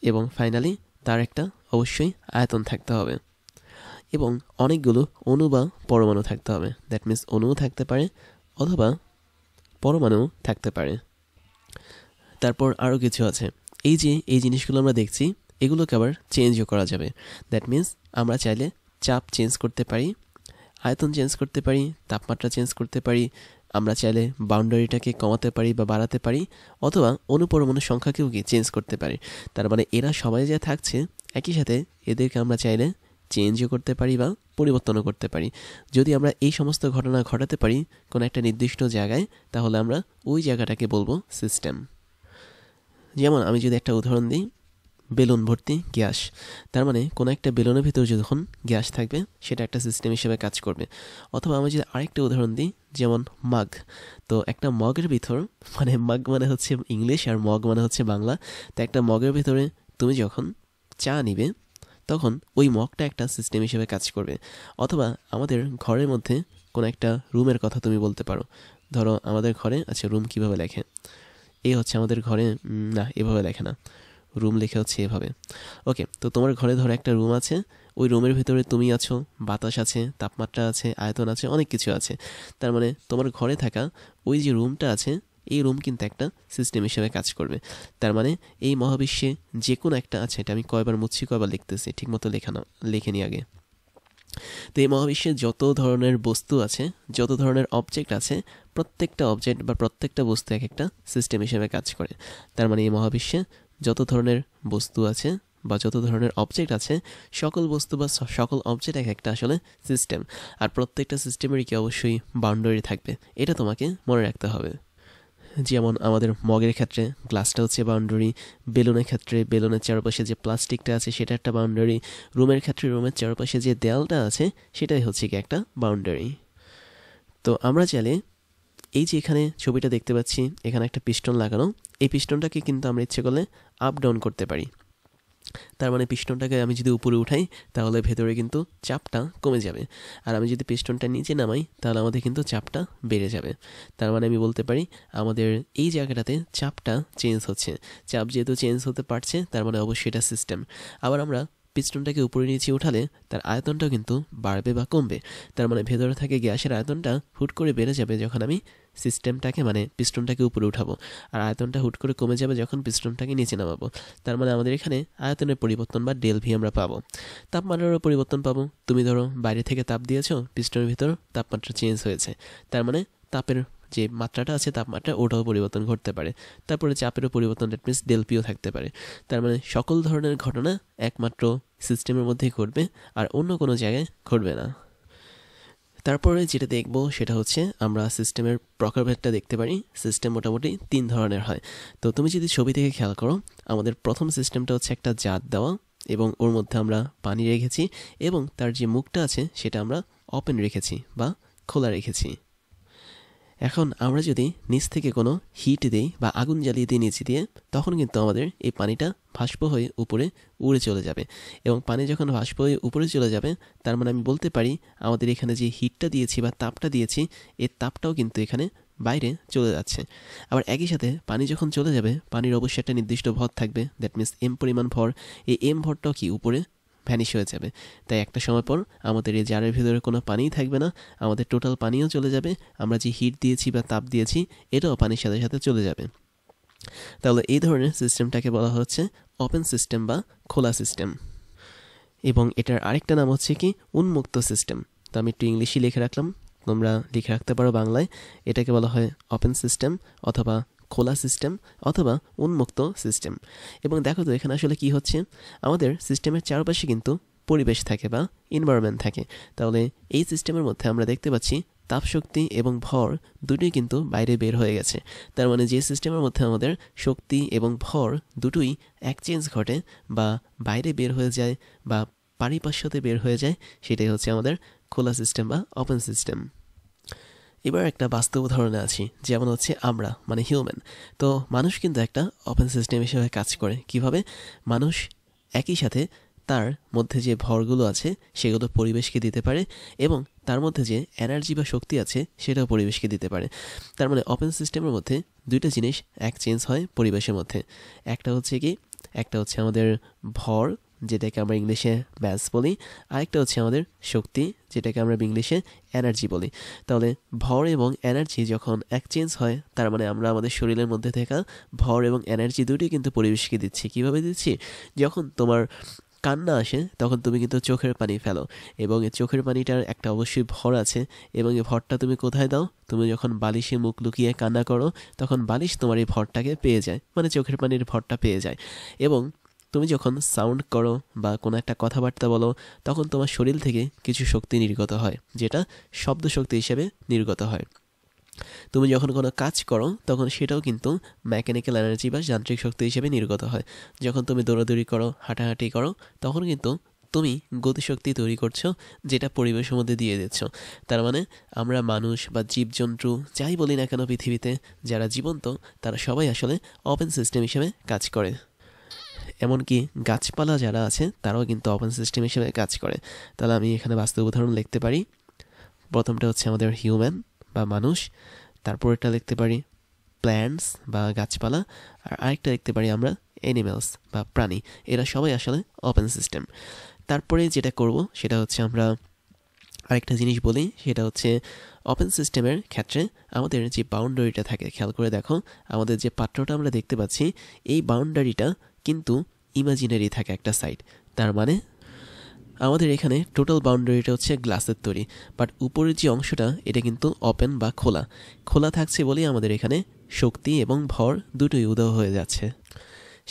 এবং ফাইনালি তার একটা অবশ্যই আয়তন থাকতে হবে, এবং অনেকগুলো অণু বা পরমাণু থাকতে হবে। দ্যাট মিন্স অণুও থাকতে পারে অথবা পরমাণু থাকতে পারে। তারপর আরও কিছু আছে, এই যে এই জিনিসগুলো আমরা দেখছি এগুলোকে আবার চেঞ্জও করা যাবে। দ্যাট মিন্স আমরা চাইলে চাপ চেঞ্জ করতে পারি, আয়তন চেঞ্জ করতে পারি, তাপমাত্রা চেঞ্জ করতে পারি, আমরা চাইলে বাউন্ডারিটাকে কমাতে পারি বা বাড়াতে পারি, অথবা অণুপরমাণুর সংখ্যাকেও কি চেঞ্জ করতে পারি। তার মানে এরা সবাই যা থাকছে একই সাথে এদেরকে আমরা চাইলে চেঞ্জও করতে পারি বা পরিবর্তনও করতে পারি। যদি আমরা এই সমস্ত ঘটনা ঘটাতে পারি কোনো একটা নির্দিষ্ট জায়গায়, তাহলে আমরা ওই জায়গাটাকে বলবো সিস্টেম। যেমন আমি যদি একটা উদাহরণ দিই, বেলুন ভর্তি গ্যাস। তার মানে কোনো একটা বেলুনের ভিতর যখন গ্যাস থাকবে সেটা একটা সিস্টেম হিসেবে কাজ করবে। অথবা আমি যদি আরেকটা উদাহরণ দিই, যেমন মাগ। তো একটা মগের ভিতর, মানে মাগ মানে হচ্ছে ইংলিশ আর মগ মানে হচ্ছে বাংলা, তো একটা মগের ভিতরে তুমি যখন চা নিবে তখন ওই মগটা একটা সিস্টেম হিসেবে কাজ করবে। অথবা আমাদের ঘরের মধ্যে কোনো একটা রুমের কথা তুমি বলতে পারো। ধরো আমাদের ঘরে, আচ্ছা রুম কীভাবে লেখে, এই হচ্ছে আমাদের ঘরে, না এভাবে লেখে না, রুম লেখা হচ্ছে এভাবে। ওকে, তো তোমার ঘরে ধরো একটা রুম আছে, ওই রুমের ভিতরে তুমি আছো, বাতাস আছে, তাপমাত্রা আছে, আয়তন আছে, অনেক কিছু আছে। তার মানে তোমার ঘরে থাকা ওই যে রুমটা আছে, এই রুম কিন্তু একটা সিস্টেম হিসেবে কাজ করবে। তার মানে এই মহাবিশ্বে যে কোনো একটা আছে, এটা আমি কয়বার মুছছি কয়বার লিখতেছি, ঠিকমতো লেখে নি আগে। তো এই মহাবিশ্বে যত ধরনের বস্তু আছে, যত ধরনের অবজেক্ট আছে, প্রত্যেকটা অবজেক্ট বা প্রত্যেকটা বস্তু এক একটা সিস্টেম হিসেবে কাজ করে। তার মানে এই মহাবিশ্বে যত ধরনের বস্তু আছে বা যত ধরনের অবজেক্ট আছে, সকল বস্তু বা সকল অবজেক্ট এক একটা আসলে সিস্টেম। আর প্রত্যেকটা সিস্টেমেরই কি অবশ্যই বাউন্ডারি থাকবে, এটা তোমাকে মনে রাখতে হবে। যেমন আমাদের মগের ক্ষেত্রে গ্লাসটা হচ্ছে বাউন্ডারি, বেলুনের ক্ষেত্রে বেলুনের চারপাশে যে প্লাস্টিকটা আছে সেটা একটা বাউন্ডারি, রুমের ক্ষেত্রে রুমের চারপাশে যে দেয়ালটা আছে সেটাই হচ্ছে কি একটা বাউন্ডারি। তো আমরা চাইলে এই যে এখানে ছবিটা দেখতে পাচ্ছি, এখানে একটা পিস্টন লাগানো, এই পিস্টনটাকে কিন্তু আমরা ইচ্ছে করলে আপ ডাউন করতে পারি। তার মানে পিস্টনটাকে আমি যদি উপরে উঠাই তাহলে ভেতরে কিন্তু চাপটা কমে যাবে, আর আমি যদি পিস্টনটা নিচে নামাই তাহলে আমাদের কিন্তু চাপটা বেড়ে যাবে। তার মানে আমি বলতে পারি আমাদের এই জায়গাটাতে চাপটা চেঞ্জ হচ্ছে। চাপ যেহেতু চেঞ্জ হতে পারছে তার মানে অবশ্যই এটা সিস্টেম। আবার আমরা পিস্টনটাকে উপরে নিচে উঠালে তার আয়তনটাও কিন্তু বাড়বে বা কমবে। তার মানে ভেতরে থাকে গ্যাসের আয়তনটা হুট করে বেড়ে যাবে যখন আমি সিস্টেমটাকে মানে পিস্টনটাকে উপরে উঠাবো, আর আয়তনটা হুট করে কমে যাবে যখন পিস্টনটাকে নিচে নামাবো। তার মানে আমাদের এখানে আয়তনের পরিবর্তন বা ডেল ভি আমরা পাবো। তাপমাত্রারও পরিবর্তন পাবো। তুমি ধরো বাইরে থেকে তাপ দিয়েছো, পিস্টনের ভিতর তাপমাত্রা চেঞ্জ হয়েছে, তার মানে তাপের যে মাত্রাটা আছে তাপমাত্রা ওটাও পরিবর্তন ঘটতে পারে। তারপরে চাপেরও পরিবর্তন, দ্যাট মিনস ডেল পিও থাকতে পারে। তার মানে সকল ধরনের ঘটনা একমাত্র সিস্টেমের মধ্যেই ঘটবে আর অন্য কোনো জায়গায় ঘটবে না। তারপরে যেটা দেখব সেটা হচ্ছে আমরা সিস্টেমের প্রকারভেদটা দেখতে পারি। সিস্টেম মোটামুটি 3 ধরনের হয়। তো তুমি যদি ছবি থেকে খেয়াল করো, আমাদের প্রথম সিস্টেমটা হচ্ছে একটা জার দেওয়া এবং ওর মধ্যে আমরা পানি রেখেছি এবং তার যে মুখটা আছে সেটা আমরা ওপেন রেখেছি বা খোলা রেখেছি। এখন আমরা যদি নিচ থেকে কোনো হিট দিই বা আগুন জ্বালিয়ে দিই নিচে দিয়ে, তখন কিন্তু আমাদের এই পানিটা বাষ্প হয়ে উপরে উড়ে চলে যাবে এবং পানি যখন বাষ্প হয়ে উপরে চলে যাবে, তার মানে আমি বলতে পারি আমাদের এখানে যে হিটটা দিয়েছি বা তাপটা দিয়েছি, এই তাপটাও কিন্তু এখানে বাইরে চলে যাচ্ছে। আবার একই সাথে পানি যখন চলে যাবে, পানির অবশ্যই একটা নির্দিষ্ট ভর থাকবে, দ্যাট মিনস এম পরিমাণ ভর। এই এম ভরটাও কি উপরে ভ্যানিশ হয়ে যাবে। তাই একটা সময় পর আমাদের এই জারের ভিতরে কোনো পানিই থাকবে না, আমাদের টোটাল পানিও চলে যাবে। আমরা যে হিট দিয়েছি বা তাপ দিয়েছি এটাও পানির সাথে সাথে চলে যাবে। তাহলে এই ধরনের সিস্টেমটাকে বলা হচ্ছে ওপেন সিস্টেম বা খোলা সিস্টেম। এবং এটার আরেকটা নাম হচ্ছে কি উন্মুক্ত সিস্টেম। তো আমি একটু ইংলিশে লিখে রাখলাম, তোমরা লিখে রাখতে পারো বাংলায়। এটাকে বলা হয় ওপেন সিস্টেম অথবা খোলা সিস্টেম অথবা উন্মুক্ত সিস্টেম। এবং দেখো তো এখানে আসলে কি হচ্ছে, আমাদের সিস্টেমের চারপাশে কিন্তু পরিবেশ থাকে বা এনভায়রনমেন্ট থাকে। তাহলে এই সিস্টেমের মধ্যে আমরা দেখতে পাচ্ছি তাপশক্তি এবং ভর দুটোই কিন্তু বাইরে বের হয়ে গেছে। তার মানে যে সিস্টেমের মধ্যে আমাদের শক্তি এবং ভর দুটোই এক্সচেঞ্জ ঘটে বা বাইরে বের হয়ে যায় বা পারিপার্শ্বতে বের হয়ে যায়, সেটাই হচ্ছে আমাদের খোলা সিস্টেম বা ওপেন সিস্টেম। এবার একটা বাস্তব উদাহরণে আছি, যেমন হচ্ছে আমরা মানে হিউম্যান। তো মানুষ কিন্তু একটা ওপেন সিস্টেম হিসেবে কাজ করে। কিভাবে? মানুষ একই সাথে তার মধ্যে যে ভরগুলো আছে সেগুলো পরিবেশকে দিতে পারে এবং তার মধ্যে যে এনার্জি বা শক্তি আছে সেটাও পরিবেশকে দিতে পারে। তার মানে ওপেন সিস্টেমের মধ্যে দুইটা জিনিস এক্সচেঞ্জ হয় পরিবেশের মধ্যে। একটা হচ্ছে কি, একটা হচ্ছে আমাদের ভর, যেটাকে আমরা ইংলিশে ব্যাস বলি, আরেকটা হচ্ছে আমাদের শক্তি, যেটাকে আমরা ইংলিশে এনার্জি বলি। তাহলে ভর এবং এনার্জি যখন এক্সচেঞ্জ হয়, তার মানে আমরা আমাদের শরীরের মধ্যে থাকা ভর এবং এনার্জি দুটোই কিন্তু পরিবেশকে দিচ্ছি। কিভাবে দিচ্ছি? যখন তোমার কান্না আসে তখন তুমি কিন্তু চোখের পানি ফেলো এবং এই চোখের পানিটার একটা অবশ্যই ভর আছে এবং এই ভরটা তুমি কোথায় দাও? তুমি যখন বালিশে মুখ লুকিয়ে কান্না করো তখন বালিশ তোমার এই ভরটাকে পেয়ে যায়, মানে চোখের পানির ভরটা পেয়ে যায়। এবং তুমি যখন সাউন্ড করো বা কোনো একটা কথাবার্তা বলো, তখন তোমার শরীর থেকে কিছু শক্তি নির্গত হয়, যেটা শব্দ শক্তি হিসেবে নির্গত হয়। তুমি যখন কোনো কাজ করো তখন সেটাও কিন্তু মেকানিক্যাল এনার্জি বা যান্ত্রিক শক্তি হিসেবে নির্গত হয়। যখন তুমি দৌড়াদৌড়ি করো, হাঁটাহাঁটি করো, তখন কিন্তু তুমি গতিশক্তি তৈরি করছো, যেটা পরিবেশের মধ্যে দিয়ে দিচ্ছ। তার মানে আমরা মানুষ বা জীবজন্তু যাই বলি না কেন পৃথিবীতে যারা জীবন্ত, তারা সবাই আসলে ওপেন সিস্টেম হিসেবে কাজ করে। এমনকি গাছপালা যারা আছে তারাও কিন্তু ওপেন সিস্টেম হিসেবে কাজ করে। তাহলে আমি এখানে বাস্তব উদাহরণ লিখতে পারি। প্রথমটা হচ্ছে আমাদের হিউম্যান বা মানুষ, তারপরটা লিখতে পারি প্ল্যান্টস বা গাছপালা, আর আরেকটা লিখতে পারি আমরা অ্যানিমেলস বা প্রাণী। এরা সবাই আসলে ওপেন সিস্টেম। তারপরে যেটা করব সেটা হচ্ছে আমরা আরেকটা জিনিস বলি, সেটা হচ্ছে ওপেন সিস্টেমের ক্ষেত্রে আমাদের যে বাউন্ডারিটা থাকে, খেয়াল করে দেখো আমাদের যে পাত্রটা আমরা দেখতে পাচ্ছি এই বাউন্ডারিটা কিন্তু ইমাজিনারি থাকে একটা সাইড। তার মানে আমাদের এখানে টোটাল বাউন্ডারিটা হচ্ছে গ্লাসের তৈরি, বাট উপরের যে অংশটা এটা কিন্তু ওপেন বা খোলা। খোলা থাকছে বলেই আমাদের এখানে শক্তি এবং ভর দুটোই উদয় হয়ে যাচ্ছে।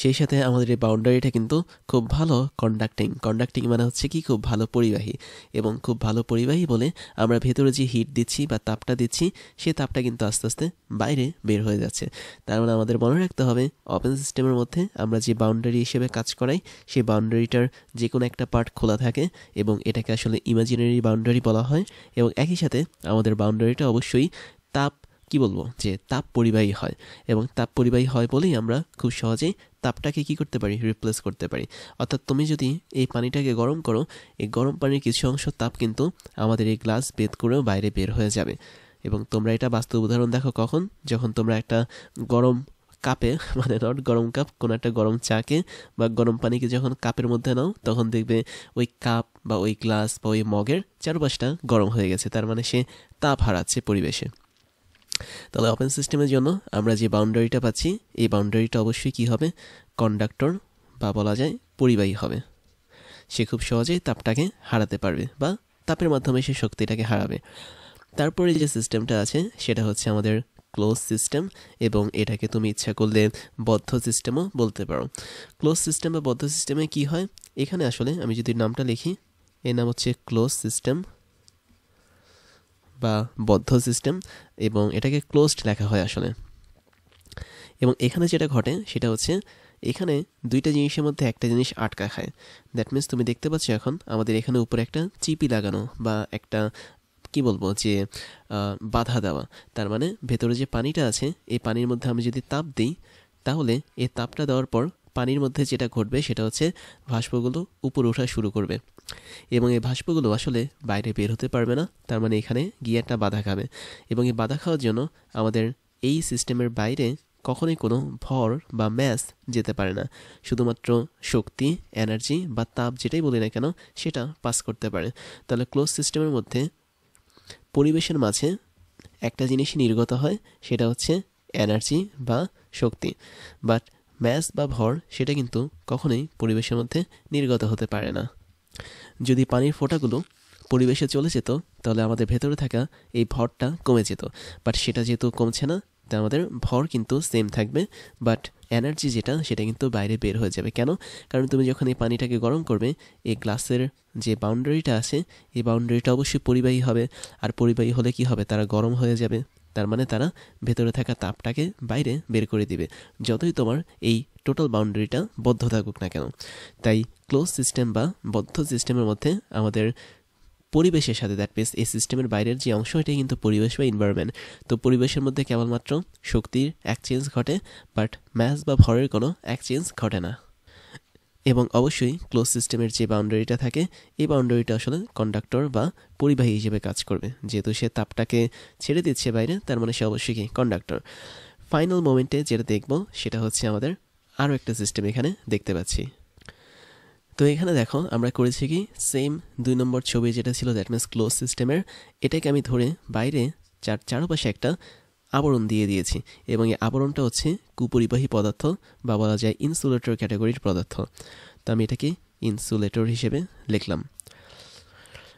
সেই সাথে আমাদের এই বাউন্ডারিটা কিন্তু খুব ভালো কন্ডাক্টিং মানে হচ্ছে কি খুব ভালো পরিবাহী, এবং খুব ভালো পরিবাহী বলে আমরা ভেতরে যে হিট দিচ্ছি বা তাপটা দিচ্ছি সেই তাপটা কিন্তু আস্তে আস্তে বাইরে বের হয়ে যাচ্ছে। তার মানে আমাদের মনে রাখতে হবে ওপেন সিস্টেমের মধ্যে আমরা যে বাউন্ডারি হিসেবে কাজ করাই সেই বাউন্ডারিটার যে কোনো একটা পার্ট খোলা থাকে এবং এটাকে আসলে ইমাজিনারি বাউন্ডারি বলা হয়। এবং একই সাথে আমাদের বাউন্ডারিটা অবশ্যই তাপ কি বলবো যে তাপ পরিবাহী হয়, এবং তাপ পরিবাহী হয় বলেই আমরা খুব সহজেই তাপটাকে কি করতে পারি, রিপ্লেস করতে পারি। অর্থাৎ তুমি যদি এই পানিটাকে গরম করো, এই গরম পানির কিছু অংশ তাপ কিন্তু আমাদের এই গ্লাস ভেদ করেও বাইরে বের হয়ে যাবে। এবং তোমরা এটা বাস্তব উদাহরণ দেখো কখন, যখন তোমরা একটা গরম কাপে মানে নট গরম কাপ, কোনো একটা গরম চাকে বা গরম পানিকে যখন কাপের মধ্যে নাও, তখন দেখবে ওই কাপ বা ওই গ্লাস বা ওই মগের চারপাশটা গরম হয়ে গেছে, তার মানে সে তাপ হারাচ্ছে পরিবেশে। তাহলে ওপেন সিস্টেমের জন্য আমরা যে বাউন্ডারিটা পাচ্ছি এই বাউন্ডারিটা অবশ্যই কি হবে, কন্ডাক্টর বা বলা যায় পরিবাহী হবে। সে খুব সহজেই তাপটাকে হারাতে পারবে বা তাপের মাধ্যমে সে শক্তিটাকে হারাবে। তারপরে যে সিস্টেমটা আছে সেটা হচ্ছে আমাদের ক্লোজ সিস্টেম, এবং এটাকে তুমি ইচ্ছা করলে বদ্ধ সিস্টেমও বলতে পারো। ক্লোজ সিস্টেম বা বদ্ধ সিস্টেমে কি হয়, এখানে আসলে আমি যদি নামটা লিখি, এর নাম হচ্ছে ক্লোজ সিস্টেম বা বদ্ধ সিস্টেম, এবং এটাকে ক্লোজড লেখা হয় আসলে। এবং এখানে যেটা ঘটে সেটা হচ্ছে এখানে দুইটা জিনিসের মধ্যে একটা জিনিস আটকা খায়। দ্যাট মিনস তুমি দেখতে পাচ্ছ এখন আমাদের এখানে উপরে একটা চিপি লাগানো বা একটা কি বলবো যে বাধা দেওয়া। তার মানে ভেতরে যে পানিটা আছে এই পানির মধ্যে আমি যদি তাপ দিই তাহলে এই তাপটা দেওয়ার পর পানির মধ্যে যেটা ঘটবে সেটা হচ্ছে ভাস্পগুলো উপরে ওঠা শুরু করবে, এবং এই ভাস্পগুলো আসলে বাইরে বের হতে পারবে না। তার মানে এখানে গিয়ে একটা বাধা খাবে, এবং এই বাধা খাওয়ার জন্য আমাদের এই সিস্টেমের বাইরে কখনোই কোনো ভর বা ম্যাস যেতে পারে না। শুধুমাত্র শক্তি, এনার্জি বা তাপ যেটাই বলি না কেন সেটা পাস করতে পারে। তাহলে ক্লোজ সিস্টেমের মধ্যে পরিবেশের মাঝে একটা জিনিসই নির্গত হয়, সেটা হচ্ছে এনার্জি বা শক্তি, বাট ম্যাস বা ভর সেটা কিন্তু কখনোই পরিবেশের মধ্যে নির্গত হতে পারে না। যদি পানির ফোঁটাগুলো পরিবেশে চলে যেত তাহলে আমাদের ভেতরে থাকা এই ভরটা কমে যেত, বাট সেটা যেহেতু কমছে না তাই আমাদের ভর কিন্তু সেম থাকবে, বাট এনার্জি যেটা সেটা কিন্তু বাইরে বের হয়ে যাবে। কেন? কারণ তুমি যখন এই পানিটাকে গরম করবে এই গ্লাসের যে বাউন্ডারিটা আছে এই বাউন্ডারিটা অবশ্যই পরিবাহী হবে, আর পরিবাহী হলে কি হবে, তারা গরম হয়ে যাবে। তার মানে তারা ভেতরে থাকা তাপটাকে বাইরে বের করে দিবে, যতই তোমার এই টোটাল বাউন্ডারিটা বদ্ধ থাকুক না কেন। তাই ক্লোজ সিস্টেম বা বদ্ধ সিস্টেমের মধ্যে আমাদের পরিবেশের সাথে, দ্যাট মিনস এই সিস্টেমের বাইরের যে অংশ এটাই কিন্তু পরিবেশ বা এনভায়রনমেন্ট। তো পরিবেশের মধ্যে কেবলমাত্র শক্তির এক্সচেঞ্জ ঘটে, বাট ম্যাস বা ভরের কোনো এক্সচেঞ্জ ঘটে না। এবং অবশ্যই ক্লোজ সিস্টেমের যে বাউন্ডারিটা থাকে এই বাউন্ডারিটা আসলে কন্ডাক্টর বা পরিবাহী হিসেবে কাজ করবে। যেহেতু সে তাপটাকে ছেড়ে দিচ্ছে বাইরে, তার মানে সে অবশ্যই কি কন্ডাক্টর। ফাইনাল মোমেন্টে যেটা দেখব সেটা হচ্ছে আমাদের আরও একটা সিস্টেম এখানে দেখতে পাচ্ছি। তো এখানে দেখো আমরা করেছি কি সেম 2 নম্বর ছবি যেটা ছিল দ্যাট মিনস ক্লোজ সিস্টেমের, এটাকে আমি ধরে বাইরে চারপাশে একটা আবরণ দিয়ে দিয়েছি, এবং এই আবরণটা হচ্ছে কুপরিবাহী পদার্থ বা বলা যায় ইনসুলেটর ক্যাটাগরির পদার্থ। তো আমি এটাকে ইনসুলেটর হিসেবে লিখলাম।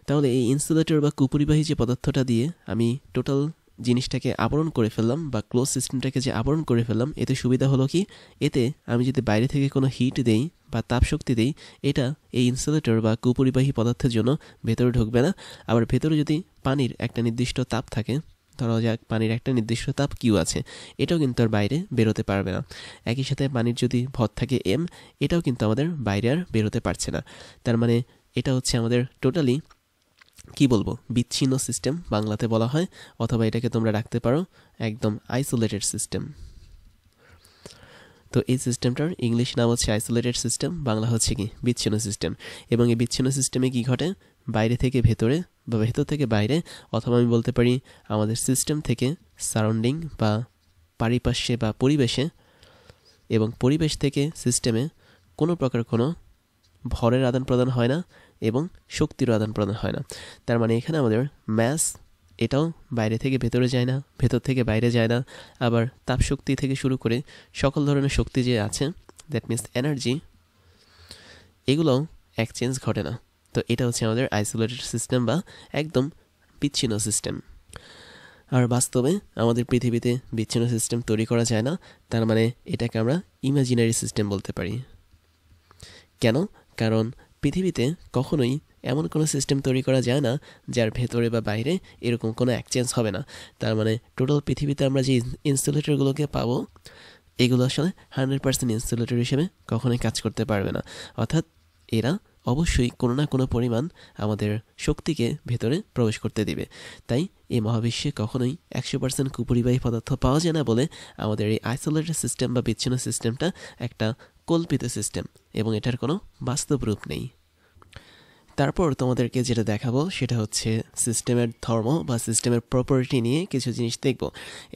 তাহলে এই ইনসুলেটর বা কুপরিবাহী যে পদার্থটা দিয়ে আমি টোটাল জিনিসটাকে আবরণ করে ফেললাম বা ক্লোজ সিস্টেমটাকে যে আবরণ করে ফেললাম, এতে সুবিধা হলো কি, এতে আমি যদি বাইরে থেকে কোনো হিট দেই বা তাপশক্তি দেই এটা এই ইনসুলেটর বা কুপরিবাহী পদার্থের জন্য ভেতরে ঢুকবে না। আবার ভেতরে যদি পানির একটা নির্দিষ্ট তাপ থাকে, ধরা যাক পানির একটা নির্দিষ্ট তাপ কিউ আছে, এটাও কিন্তু আর বাইরে বেরোতে পারবে না। একই সাথে পানির যদি ভর থাকে এম, এটাও কিন্তু আমাদের বাইরে আর বেরোতে পারছে না। তার মানে এটা হচ্ছে আমাদের টোটালি কি বলবো বিচ্ছিন্ন সিস্টেম বাংলাতে বলা হয়, অথবা এটাকে তোমরা রাখতে পারো একদম আইসোলেটেড সিস্টেম। তো এই সিস্টেমটার ইংলিশ নাম হচ্ছে আইসোলেটেড সিস্টেম, বাংলা হচ্ছে কি বিচ্ছিন্ন সিস্টেম। এবং এই বিচ্ছিন্ন সিস্টেমে কি ঘটে, বাইরে থেকে ভেতরে বা ভেতর থেকে বাইরে, অথবা আমি বলতে পারি আমাদের সিস্টেম থেকে সারাউন্ডিং বা পারিপার্শ্বে বা পরিবেশে, এবং পরিবেশ থেকে সিস্টেমে কোনো প্রকার কোনো ভরের আদান প্রদান হয় না এবং শক্তির আদান প্রদান হয় না। তার মানে এখানে আমাদের ম্যাস এটাও বাইরে থেকে ভেতরে যায় না, ভেতর থেকে বাইরে যায় না। আবার তাপশক্তি থেকে শুরু করে সকল ধরনের শক্তি যে আছে দ্যাট মিনস এনার্জি, এগুলোও এক্সচেঞ্জ ঘটে না। তো এটা হচ্ছে আমাদের আইসোলেটেড সিস্টেম বা একদম বিচ্ছিন্ন সিস্টেম। আর বাস্তবে আমাদের পৃথিবীতে বিচ্ছিন্ন সিস্টেম তৈরি করা যায় না, তার মানে এটাকে আমরা ইমাজিনারি সিস্টেম বলতে পারি। কেন? কারণ পৃথিবীতে কখনোই এমন কোনো সিস্টেম তৈরি করা যায় না যার ভেতরে বা বাইরে এরকম কোনো এক্সচেঞ্জ হবে না। তার মানে টোটাল পৃথিবীতে আমরা যে ইনসুলেটরগুলোকে পাবো এগুলো আসলে 100% ইনসুলেটর হিসেবে কখনোই কাজ করতে পারবে না। অর্থাৎ এরা অবশ্যই কোনো না কোনো পরিমাণ আমাদের শক্তিকে ভেতরে প্রবেশ করতে দিবে। তাই এই মহাবিশ্বে কখনোই 100% কুপরিবাহী পদার্থ পাওয়া যায় না বলে আমাদের এই আইসোলেটেড সিস্টেম বা বিচ্ছিন্ন সিস্টেমটা একটা কল্পিত সিস্টেম, এবং এটার কোনো বাস্তব রূপ নেই। তারপর তোমাদেরকে যেটা দেখাবো সেটা হচ্ছে সিস্টেমের ধর্ম বা সিস্টেমের প্রপার্টি নিয়ে কিছু জিনিস দেখব।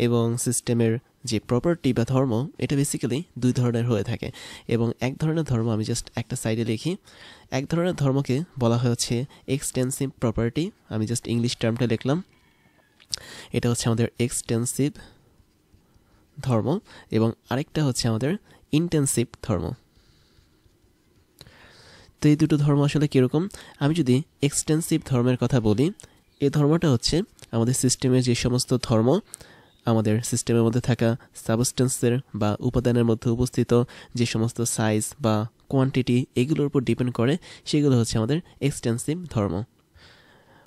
এবং সিস্টেমের যে প্রপার্টি বা ধর্ম এটা বেসিক্যালি 2 ধরনের হয়ে থাকে, এবং এক ধরনের ধর্ম আমি জাস্ট একটা সাইডে লিখি। এক ধরনের ধর্মকে বলা হচ্ছে এক্সটেন্সিভ প্রপার্টি, আমি জাস্ট ইংলিশ টার্মটা লিখলাম। এটা হচ্ছে আমাদের এক্সটেন্সিভ ধর্ম, এবং আরেকটা হচ্ছে আমাদের ইন্টেন্সিভ ধর্ম। তো এই দুটো ধর্ম আসলে কীরকম, আমি যদি এক্সটেন্সিভ ধর্মের কথা বলি, এই ধর্মটা হচ্ছে আমাদের সিস্টেমের যে সমস্ত ধর্ম আমাদের সিস্টেমের মধ্যে থাকা সাবস্টেন্সের বা উপাদানের মধ্যে উপস্থিত যে সমস্ত সাইজ বা কোয়ান্টিটি এগুলোর উপর ডিপেন্ড করে, সেগুলো হচ্ছে আমাদের এক্সটেন্সিভ ধর্ম।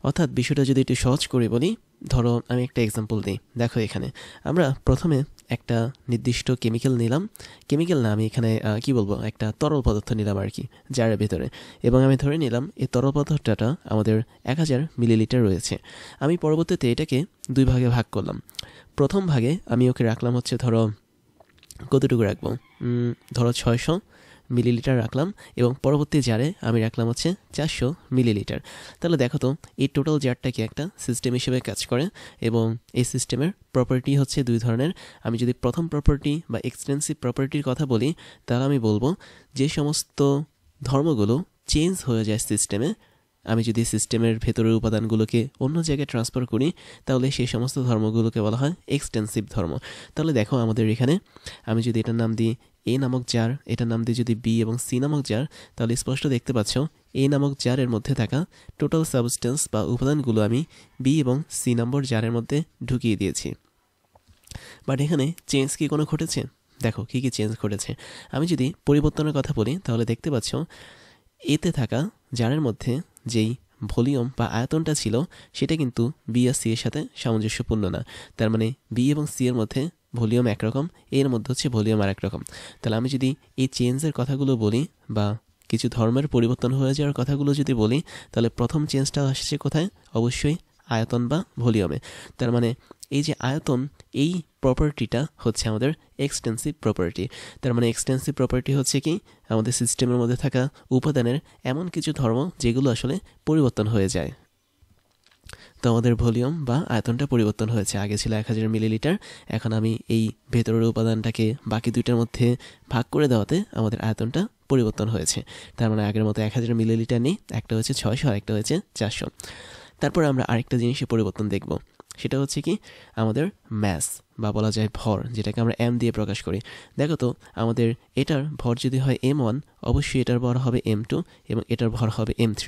অর্থাৎ বিষয়টা যদি একটু সহজ করে বলি, ধরো আমি একটা এক্সাম্পল দিই, দেখো এখানে আমরা প্রথমে একটা নির্দিষ্ট কেমিক্যাল নিলাম, কেমিক্যাল না আমি এখানে কি বলবো, একটা তরল পদার্থ নিলাম আর কি জারের ভেতরে, এবং আমি ধরে নিলাম এই তরল পদার্থটা আমাদের 1000 মিলিলিটার রয়েছে। আমি পরবর্তীতে এটাকে 2 ভাগে ভাগ করলাম। প্রথম ভাগে আমি ওকে রাখলাম হচ্ছে ধরো কতটুকু রাখবো, ধরো 600 মিলিলিটার রাখলাম, এবং পরবর্তী জারে আমি রাখলাম হচ্ছে 400 মিলিলিটার। তাহলে দেখো তো এই টোটাল জারটা কি একটা সিস্টেম হিসেবে কাজ করে, এবং এই সিস্টেমের প্রপার্টি হচ্ছে 2 ধরনের। আমি যদি প্রথম প্রপার্টি বা এক্সটেন্সিভ প্রপার্টির কথা বলি, তাহলে আমি বলবো যে সমস্ত ধর্মগুলো চেঞ্জ হয়ে যায় সিস্টেমে, আমি যদি সিস্টেমের ভেতরের উপাদানগুলোকে অন্য জায়গায় ট্রান্সফার করি, তাহলে সেই সমস্ত ধর্মগুলোকে বলা হয় এক্সটেন্সিভ ধর্ম। তাহলে দেখো আমাদের এখানে আমি যদি এটার নাম দিই এ নামক জার, এটার নাম দিই যদি বি এবং সি নামক জার, তাহলে স্পষ্ট দেখতে পাচ্ছ এ নামক জারের মধ্যে থাকা টোটাল সাবস্টেন্স বা উপাদানগুলো আমি বি এবং সি নম্বর জারের মধ্যে ঢুকিয়ে দিয়েছি। বাট এখানে চেঞ্জ কি কোনো ঘটেছে? দেখো কী কী চেঞ্জ ঘটেছে। আমি যদি পরিবর্তনের কথা বলি, তাহলে দেখতে পাচ্ছ এতে থাকা জারের মধ্যে যেই ভলিউম বা আয়তনটা ছিল, সেটা কিন্তু বি আর সি এর সাথে সামঞ্জস্যপূর্ণ না। তার মানে বি এবং সি এর মধ্যে ভলিউম একরকম, এর মধ্যে হচ্ছে ভলিউম আর একরকম। তাহলে আমি যদি এই চেঞ্জের কথাগুলো বলি বা কিছু ধর্মের পরিবর্তন হয়ে যাওয়ার কথাগুলো যদি বলি, তাহলে প্রথম চেঞ্জটা আসছে কোথায়? অবশ্যই আয়তন বা ভলিউমে। তার মানে এই যে আয়তন, এই প্রপার্টিটা হচ্ছে আমাদের এক্সটেন্সিভ প্রপার্টি। তার মানে এক্সটেন্সিভ প্রপার্টি হচ্ছে কি, আমাদের সিস্টেমের মধ্যে থাকা উপাদানের এমন কিছু ধর্ম যেগুলো আসলে পরিবর্তন হয়ে যায়। তো আমাদের ভলিউম বা আয়তনটা পরিবর্তন হয়েছে, আগে ছিল 1000 মিলিলিটার, এখন আমি এই ভেতরের উপাদানটাকে বাকি দুইটার মধ্যে ভাগ করে দেওয়াতে আমাদের আয়তনটা পরিবর্তন হয়েছে। তার মানে আগের মতো 1000 মিলিলিটার নেই, একটা হচ্ছে 600 আর একটা হচ্ছে 400। তারপরে আমরা আরেকটা জিনিসের পরিবর্তন দেখব, সেটা হচ্ছে কি আমাদের ম্যাস বা বলা যায় ভর, যেটাকে আমরা এম দিয়ে প্রকাশ করি। দেখো তো আমাদের এটার ভর যদি হয় M1, অবশ্যই এটার ভর হবে M2 এবং এটার ভর হবে M3,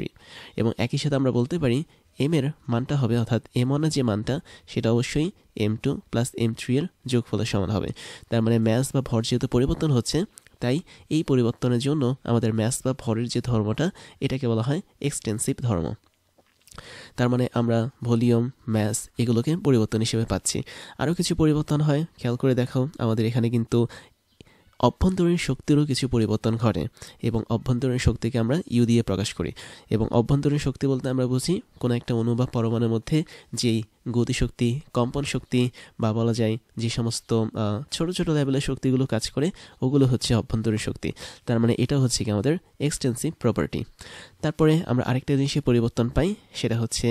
এবং একই সাথে আমরা বলতে পারি এম এর মানটা হবে, অর্থাৎ M1 এর যে মানটা সেটা অবশ্যই M2 প্লাস M3 এর যোগফলের সমান হবে। তার মানে ম্যাস বা ভর যেহেতু পরিবর্তন হচ্ছে, তাই এই পরিবর্তনের জন্য আমাদের ম্যাস বা ভরের যে ধর্মটা, এটাকে বলা হয় এক্সটেন্সিভ ধর্ম। তার মানে আমরা ভলিউম, ম্যাস এগুলোকে পরিবর্তন হিসেবে পাচ্ছি। আরও কিছু পরিবর্তন হয়, খেয়াল করে দেখো আমাদের এখানে কিন্তু অভ্যন্তরীণ শক্তিরও কিছু পরিবর্তন ঘটে, এবং অভ্যন্তরীণ শক্তিকে আমরা ইউ দিয়ে প্রকাশ করি। এবং অভ্যন্তরীণ শক্তি বলতে আমরা বুঝি কোনো একটা অণু বা পরমাণুর মধ্যে যেই গতিশক্তি, কম্পন শক্তি বা বলা যায় যে সমস্ত ছোট ছোট লেভেলের শক্তিগুলো কাজ করে, ওগুলো হচ্ছে অভ্যন্তরীণ শক্তি। তার মানে এটা হচ্ছে কি আমাদের এক্সটেন্সিভ প্রপার্টি। তারপরে আমরা আরেকটা জিনিসে পরিবর্তন পাই, সেটা হচ্ছে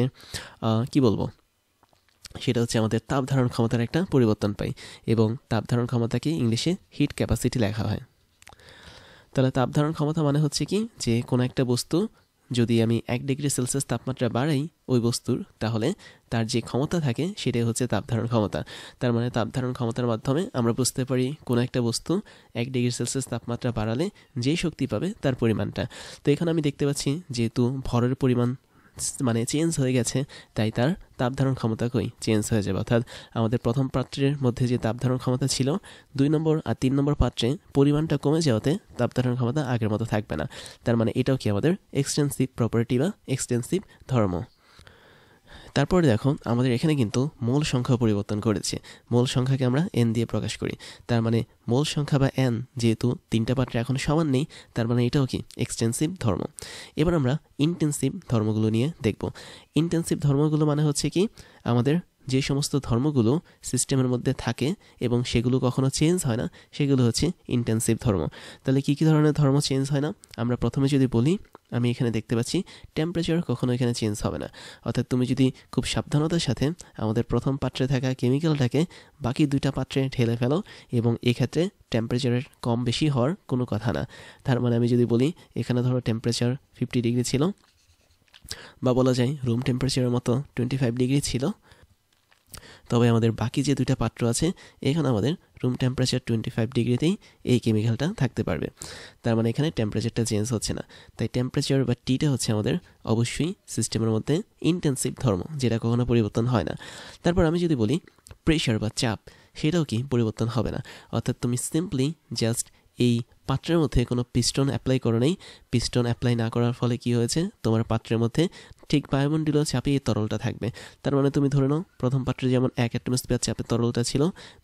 কি বলবো, সেটা হচ্ছে আমাদের তাপ ধারণ ক্ষমতার একটা পরিবর্তন পাই, এবং তাপ ধারণ ক্ষমতাকে ইংলিশে হিট ক্যাপাসিটি লেখা হয়। তাহলে তাপ ধারণ ক্ষমতা মানে হচ্ছে কি, যে কোনো একটা বস্তু যদি আমি 1 ডিগ্রি সেলসিয়াস তাপমাত্রা বাড়াই ওই বস্তুর, তাহলে তার যে ক্ষমতা থাকে সেটাই হচ্ছে তাপ ধারণ ক্ষমতা। তার মানে তাপ ধারণ ক্ষমতার মাধ্যমে আমরা বুঝতে পারি কোনো একটা বস্তু 1 ডিগ্রি সেলসিয়াস তাপমাত্রা বাড়ালে যে শক্তি পাবে তার পরিমাণটা। তো এখানে আমি দেখতে পাচ্ছি যেহেতু ভরের পরিমাণ মানে চেঞ্জ হয়ে গেছে, তাই তার তাপ ধারণ ক্ষমতা চেঞ্জ হয়ে যাবে। অর্থাৎ আমাদের প্রথম পাত্রের মধ্যে যে তাপ ধারণ ক্ষমতা ছিল 2 নম্বর আর 3 নম্বর পাত্রে পরিমাণটা কমে যাওয়াতে তাপ ধারণ ক্ষমতা আগের মতো থাকবে না। তার মানে এটাও কি আমাদের এক্সটেন্সিভ প্রপার্টি বা এক্সটেন্সিভ ধর্ম। তারপরে দেখো আমাদের এখানে কিন্তু মোল সংখ্যা পরিবর্তন করেছে। মোল সংখ্যাকে আমরা এন দিয়ে প্রকাশ করি। তার মানে মোল সংখ্যা বা এন যেহেতু 3টা পাত্রে এখন সমান নেই, তার মানে এটাও কি এক্সটেন্সিভ ধর্ম। এবার আমরা ইন্টেন্সিভ ধর্মগুলো নিয়ে দেখব। ইন্টেন্সিভ ধর্মগুলো মানে হচ্ছে কি আমাদের যে সমস্ত ধর্মগুলো সিস্টেমের মধ্যে থাকে এবং সেগুলো কখনো চেঞ্জ হয় না, সেগুলো হচ্ছে ইন্টেন্সিভ ধর্ম। তাহলে কী কী ধরনের ধর্ম চেঞ্জ হয় না? আমরা প্রথমে যদি বলি, আমি এখানে দেখতে পাচ্ছি টেম্পারেচার কখনো এখানে চেঞ্জ হবে না। অর্থাৎ তুমি যদি খুব সাবধানতার সাথে আমাদের প্রথম পাত্রে থাকা কেমিক্যালটাকে বাকি 2টা পাত্রে ঢেলে ফেলো, এবং এক্ষেত্রে টেম্পারেচারের কম বেশি হওয়ার কোনো কথা না। তার মানে আমি যদি বলি এখানে ধরো টেম্পারেচার 50 ডিগ্রি ছিল, বা বলা যায় রুম টেম্পারেচারের মতো 25 ডিগ্রি ছিল, তবে আমাদের বাকি যে 2টা পাত্র আছে এখানে আমাদের রুম টেম্পারেচার 25 ডিগ্রিতেই এই কেমিক্যালটা থাকতে পারবে। তার মানে এখানে টেম্পারেচারটা চেঞ্জ হচ্ছে না। তাই টেম্পারেচার বা টিটা হচ্ছে আমাদের অবশ্যই সিস্টেমের মধ্যে ইন্টেন্সিভ ধর্ম, যেটা কখনো পরিবর্তন হয় না। তারপর আমি যদি বলি প্রেশার বা চাপ, সেটাও কি পরিবর্তন হবে না। অর্থাৎ তুমি সিম্পলি জাস্ট এই পাত্রের মধ্যে কোনো পিস্টন অ্যাপ্লাই করো নেই, পিস্টন অ্যাপ্লাই না করার ফলে কি হয়েছে, তোমার পাত্রের মধ্যে ঠিক বায়ুমণ্ডলীয় চাপে এই তরলটা থাকবে। তার মানে তুমি ধরে নাও প্রথম পাত্রে যেমন 1 অ্যাটমসফিয়ার চাপে তরলটা ছিল,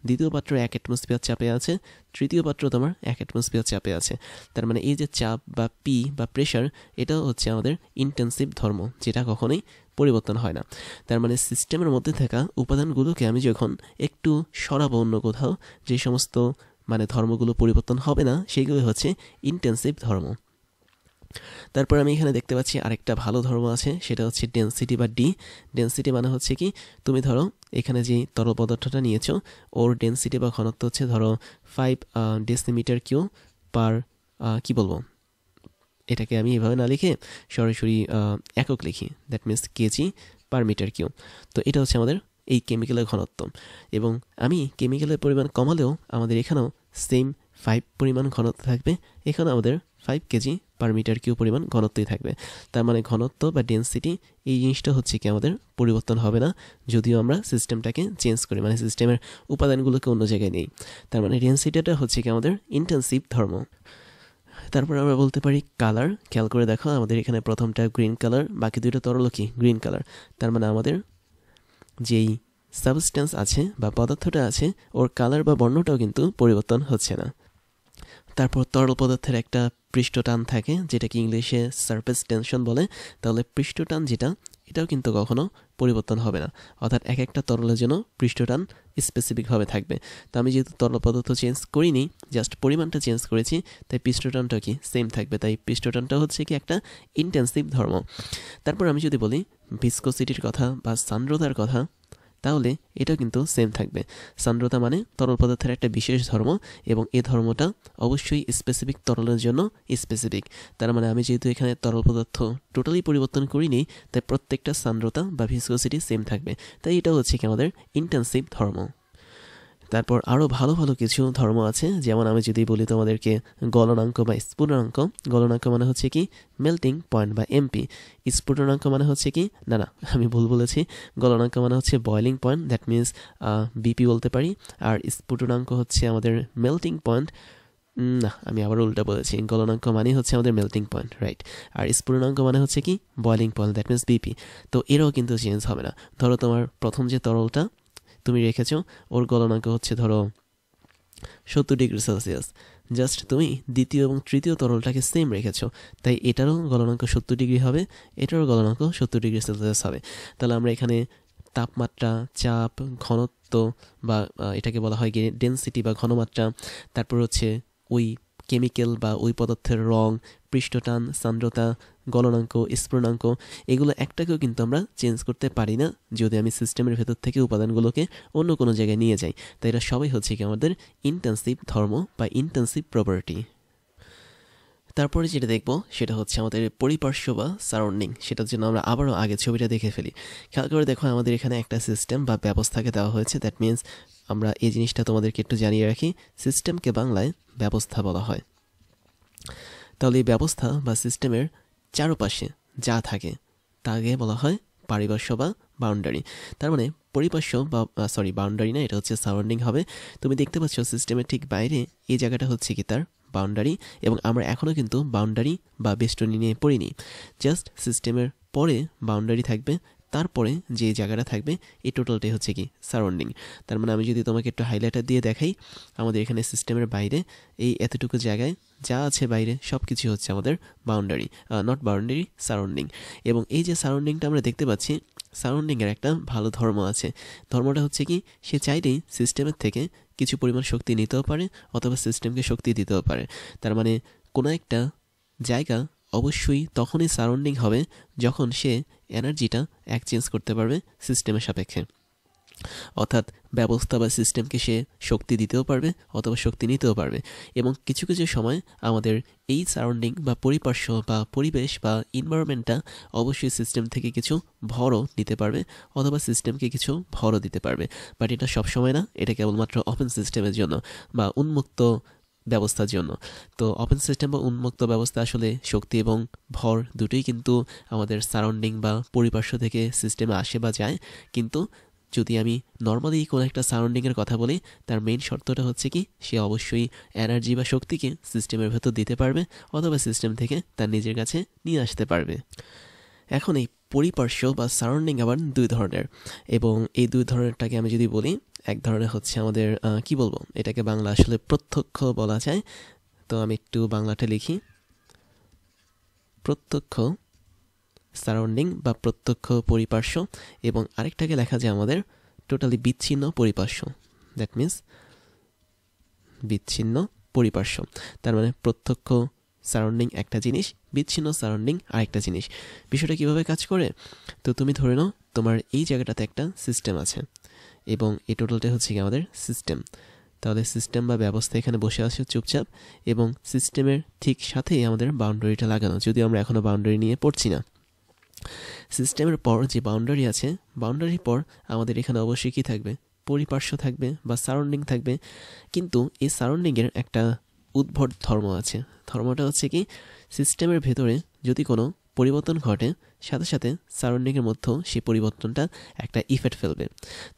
দ্বিতীয় পাত্রে 1 অ্যাটমসফিয়ার চাপে আছে, তৃতীয় পাত্র তোমার 1 অ্যাটমসফিয়ার চাপে আছে। তার মানে এই যে চাপ বা পি বা প্রেশার, এটাও হচ্ছে আমাদের ইন্টেন্সিভ ধর্ম, যেটা কখনোই পরিবর্তন হয় না। তার মানে সিস্টেমের মধ্যে থাকা উপাদানগুলোকে আমি যখন একটু সরাবো অন্য কোথাও, যে সমস্ত মানে ধর্মগুলো পরিবর্তন হবে না, সেগুলো হচ্ছে ইন্টেন্সিভ ধর্ম। তারপর আমি এখানে দেখতে পাচ্ছি আরেকটা ভালো ধর্ম আছে, সেটা হচ্ছে ডেন্সিটি বা ডি। ডেন্সিটি মানে হচ্ছে কি, তুমি ধরো এখানে যে তরল পদার্থটা নিয়েছো, ওর ডেন্সিটি বা ঘনত্ব হচ্ছে ধরো 5 ডেসিমিটার কিউ পার, কি বলবো, এটাকে আমি এভাবে না লিখে সরাসরি একক লিখি, that means KG per metre q. তো এটা হচ্ছে আমাদের এই কেমিক্যালের ঘনত্ব। এবং আমি কেমিক্যালের পরিমাণ কমালেও আমাদের এখানেও সেম 5 পরিমাণ ঘনত্ব থাকবে, এখানে আমাদের 5 কেজি পার মিটার কিউ পরিমাণ ঘনত্বই থাকবে। তার মানে ঘনত্ব বা ডেন্সিটি, এই জিনিসটা হচ্ছে কি আমাদের পরিবর্তন হবে না, যদিও আমরা সিস্টেমটাকে চেঞ্জ করি, মানে সিস্টেমের উপাদানগুলোকে অন্য জায়গায় নেই। তার মানে ডেন্সিটিটা হচ্ছে কি আমাদের ইন্টেন্সিভ ধর্ম। তারপর আমরা বলতে পারি কালার। খেয়াল করে দেখো, আমাদের এখানে প্রথমটা গ্রিন কালার, বাকি দুইটা তরল কি গ্রিন কালার। তার মানে আমাদের যেই সাবস্টেন্স আছে বা পদার্থটা আছে, ওর কালার বা বর্ণটাও কিন্তু পরিবর্তন হচ্ছে না। তারপর তরল পদার্থের একটা পৃষ্ঠটান থাকে, যেটাকে ইংলিশে সারফেস টেনশন বলে। তাহলে পৃষ্ঠটান যেটা, এটাও কিন্তু কখনো পরিবর্তন হবে না। অর্থাৎ এক একটা তরলের জন্য পৃষ্ঠটান স্পেসিফিকভাবে থাকবে। তো আমি যেহেতু তরল পদার্থ চেঞ্জ করিনি, জাস্ট পরিমাণটা চেঞ্জ করেছি, তাই পৃষ্ঠটানটাও কি সেম থাকবে। তাই পৃষ্ঠটানটা হচ্ছে কি একটা ইন্টেন্সিভ ধর্ম। তারপর আমি যদি বলি ভিসকোসিটির কথা বা সান্দ্রতার কথা, তাহলে এটাও কিন্তু সেম থাকবে। সান্দ্রতা মানে তরল পদার্থের একটা বিশেষ ধর্ম, এবং এই ধর্মটা অবশ্যই স্পেসিফিক তরলের জন্য স্পেসিফিক। তার মানে আমি যেহেতু এখানে তরল পদার্থ টোটালি পরিবর্তন করিনি, তাই প্রত্যেকটা সান্দ্রতা বা ভিসকোসিটি সেম থাকবে। তাই এটা হচ্ছে কি আমাদের ইন্টেন্সিভ ধর্ম। তারপর আরও ভালো ভালো কিছু ধর্ম আছে, যেমন আমি যদি বলি তোমাদেরকে গলনাঙ্ক বা স্ফুটনাঙ্ক। গলনাঙ্ক মানে হচ্ছে কি মেল্টিং পয়েন্ট বা এমপি। স্ফুটনাঙ্ক মানে হচ্ছে কি, না না আমি ভুল বলেছি, গলনাঙ্ক মানে হচ্ছে boiling point, that means BP বলতে পারি। আর স্ফুটনাঙ্ক হচ্ছে আমাদের মেল্টিং পয়েন্ট, না আমি আবার উল্টা বলেছি, গলনাঙ্ক মানে হচ্ছে আমাদের মেল্টিং পয়েন্ট, রাইট। আর স্ফুটনাঙ্ক মানে হচ্ছে কি boiling point, that means BP. তো এরও কিন্তু চেঞ্জ হবে না। ধরো তোমার প্রথম যে তরলটা তুমি রেখেছো, ওর গলনাঙ্ক হচ্ছে ধরো 70 ডিগ্রি সেলসিয়াস। জাস্ট তুমি দ্বিতীয় এবং তৃতীয় তরলটাকে সেম রেখেছো, তাই এটারও গলনাঙ্ক 70 ডিগ্রি হবে, এটারও গলনাঙ্ক 70 ডিগ্রি সেলসিয়াস হবে। তাহলে আমরা এখানে তাপমাত্রা, চাপ, ঘনত্ব বা এটাকে বলা হয় ডেন্সিটি বা ঘনমাত্রা, তারপর হচ্ছে ওই কেমিক্যাল বা ওই পদার্থের রং, পৃষ্ঠটান, সান্দ্রতা, গলনাঙ্ক, স্ফুটনাঙ্ক, এগুলো একটাকেও কিন্তু আমরা চেঞ্জ করতে পারি না, যদি আমি সিস্টেমের ভেতর থেকে উপাদানগুলোকে অন্য কোনো জায়গায় নিয়ে যাই। তাই এরা সবাই হচ্ছে কি আমাদের ইন্টেন্সিভ ধর্ম বা ইন্টেন্সিভ প্রপার্টি। তারপরে যেটা দেখবো সেটা হচ্ছে আমাদের পরিপার্শ্ব বা সারাউন্ডিং। সেটার জন্য আমরা আবারও আগে ছবিটা দেখে ফেলি। খেয়াল করে দেখো, আমাদের এখানে একটা সিস্টেম বা ব্যবস্থাকে দেওয়া হয়েছে। দ্যাট মিনস আমরা এই জিনিসটা তোমাদেরকে একটু জানিয়ে রাখি, সিস্টেমকে বাংলায় ব্যবস্থা বলা হয়। তাহলে এই ব্যবস্থা বা সিস্টেমের চারপাশে যা থাকে তাকে বলা হয় পারিপার্শ্ব বা বাউন্ডারি। তার মানে পরিপার্শ্ব বা বাউন্ডারি না, এটা হচ্ছে সারাউন্ডিং হবে। তুমি দেখতে পাচ্ছ সিস্টেমের ঠিক বাইরে এই জায়গাটা হচ্ছে কি তার বাউন্ডারি, এবং আমরা এখনও কিন্তু বাউন্ডারি বা বেষ্টনী নিয়ে পড়িনি। জাস্ট সিস্টেমের পরে বাউন্ডারি থাকবে, তারপরে যে জায়গাটা থাকবে এই টোটালটাই হচ্ছে কি সারাউন্ডিং। তার মানে আমি যদি তোমাকে একটু হাইলাইটার দিয়ে দেখাই, আমাদের এখানে সিস্টেমের বাইরে এই এতটুকু জায়গায় যা আছে বাইরে সব কিছু হচ্ছে আমাদের বাউন্ডারি, নট বাউন্ডারি, সারাউন্ডিং। এবং এই যে সারাউন্ডিংটা আমরা দেখতে পাচ্ছি, সারাউন্ডিংয়ের একটা ভালো ধর্ম আছে। ধর্মটা হচ্ছে কি, সে চাইলেই সিস্টেমের থেকে কিছু পরিমাণ শক্তি নিতেও পারে, অথবা সিস্টেমকে শক্তি দিতেও পারে। তার মানে কোনো একটা জায়গা অবশ্যই তখনই সারাউন্ডিং হবে যখন সে এনার্জিটা এক্সচেঞ্জ করতে পারবে সিস্টেমের সাপেক্ষে। অর্থাৎ ব্যবস্থা বা সিস্টেমকে সে শক্তি দিতেও পারবে অথবা শক্তি নিতেও পারবে। এবং কিছু কিছু সময় আমাদের এই সারাউন্ডিং বা পরিপার্শ্ব বা পরিবেশ বা ইনভায়রনমেন্টটা অবশ্যই সিস্টেম থেকে কিছু ভরও নিতে পারবে, অথবা সিস্টেমকে কিছু ভরও দিতে পারবে। বাট এটা সবসময় না, এটা কেবলমাত্র ওপেন সিস্টেমের জন্য বা উন্মুক্ত ব্যবস্থার জন্য। তো ওপেন সিস্টেম বা উন্মুক্ত ব্যবস্থা আসলে শক্তি এবং ভর দুটোই কিন্তু আমাদের সারাউন্ডিং বা পরিপার্শ্ব থেকে সিস্টেমে আসে বা যায়। কিন্তু যদি আমি নর্মালি কোনো একটা সারাউন্ডিংয়ের কথা বলি, তার মেইন শর্তটা হচ্ছে কি, সে অবশ্যই এনার্জি বা শক্তিকে সিস্টেমের ভেতর দিতে পারবে, অথবা সিস্টেম থেকে তার নিজের কাছে নিয়ে আসতে পারবে। এখন এই পরিপার্শ্ব বা সারাউন্ডিং আবার দুই ধরনের, এবং এই দুই ধরনেরটাকে আমি যদি বলি, এক ধরনের হচ্ছে আমাদের কি বলবো, এটাকে বাংলা আসলে প্রত্যক্ষ বলা যায়। তো আমি একটু বাংলাটা লিখি, প্রত্যক্ষ সারাউন্ডিং বা প্রত্যক্ষ পরিপার্শ্ব, এবং আরেকটাকে লেখা যায় আমাদের টোটালি বিচ্ছিন্ন পরিপার্শ্ব। দ্যাট মিন্স বিচ্ছিন্ন পরিপার্শ্ব। তার মানে প্রত্যক্ষ সারাউন্ডিং একটা জিনিস, বিচ্ছিন্ন সারাউন্ডিং আরেকটা জিনিস। বিষয়টা কিভাবে কাজ করে? তো তুমি ধরে নাও তোমার এই জায়গাটাতে একটা সিস্টেম আছে, এবং এই টোটালটা হচ্ছে কি আমাদের সিস্টেম। তাহলে সিস্টেম বা ব্যবস্থা এখানে বসে আছে চুপচাপ, এবং সিস্টেমের ঠিক সাথেই আমাদের বাউন্ডারিটা লাগানো, যদিও আমরা এখনও বাউন্ডারি নিয়ে পড়ছি না। সিস্টেমের পর যে বাউন্ডারি আছে, বাউন্ডারির পর আমাদের এখানে অবশ্যই কী থাকবে, পরিপার্শ্ব থাকবে বা সারাউন্ডিং থাকবে। কিন্তু এই সারাউন্ডিংয়ের একটা উদ্ভট ধর্ম আছে। ধর্মটা হচ্ছে কি, সিস্টেমের ভেতরে যদি কোনো পরিবর্তন ঘটে, সাথে সাথে সারাউন্ডিংয়ের মধ্যেও সেই পরিবর্তনটা একটা ইফেক্ট ফেলবে।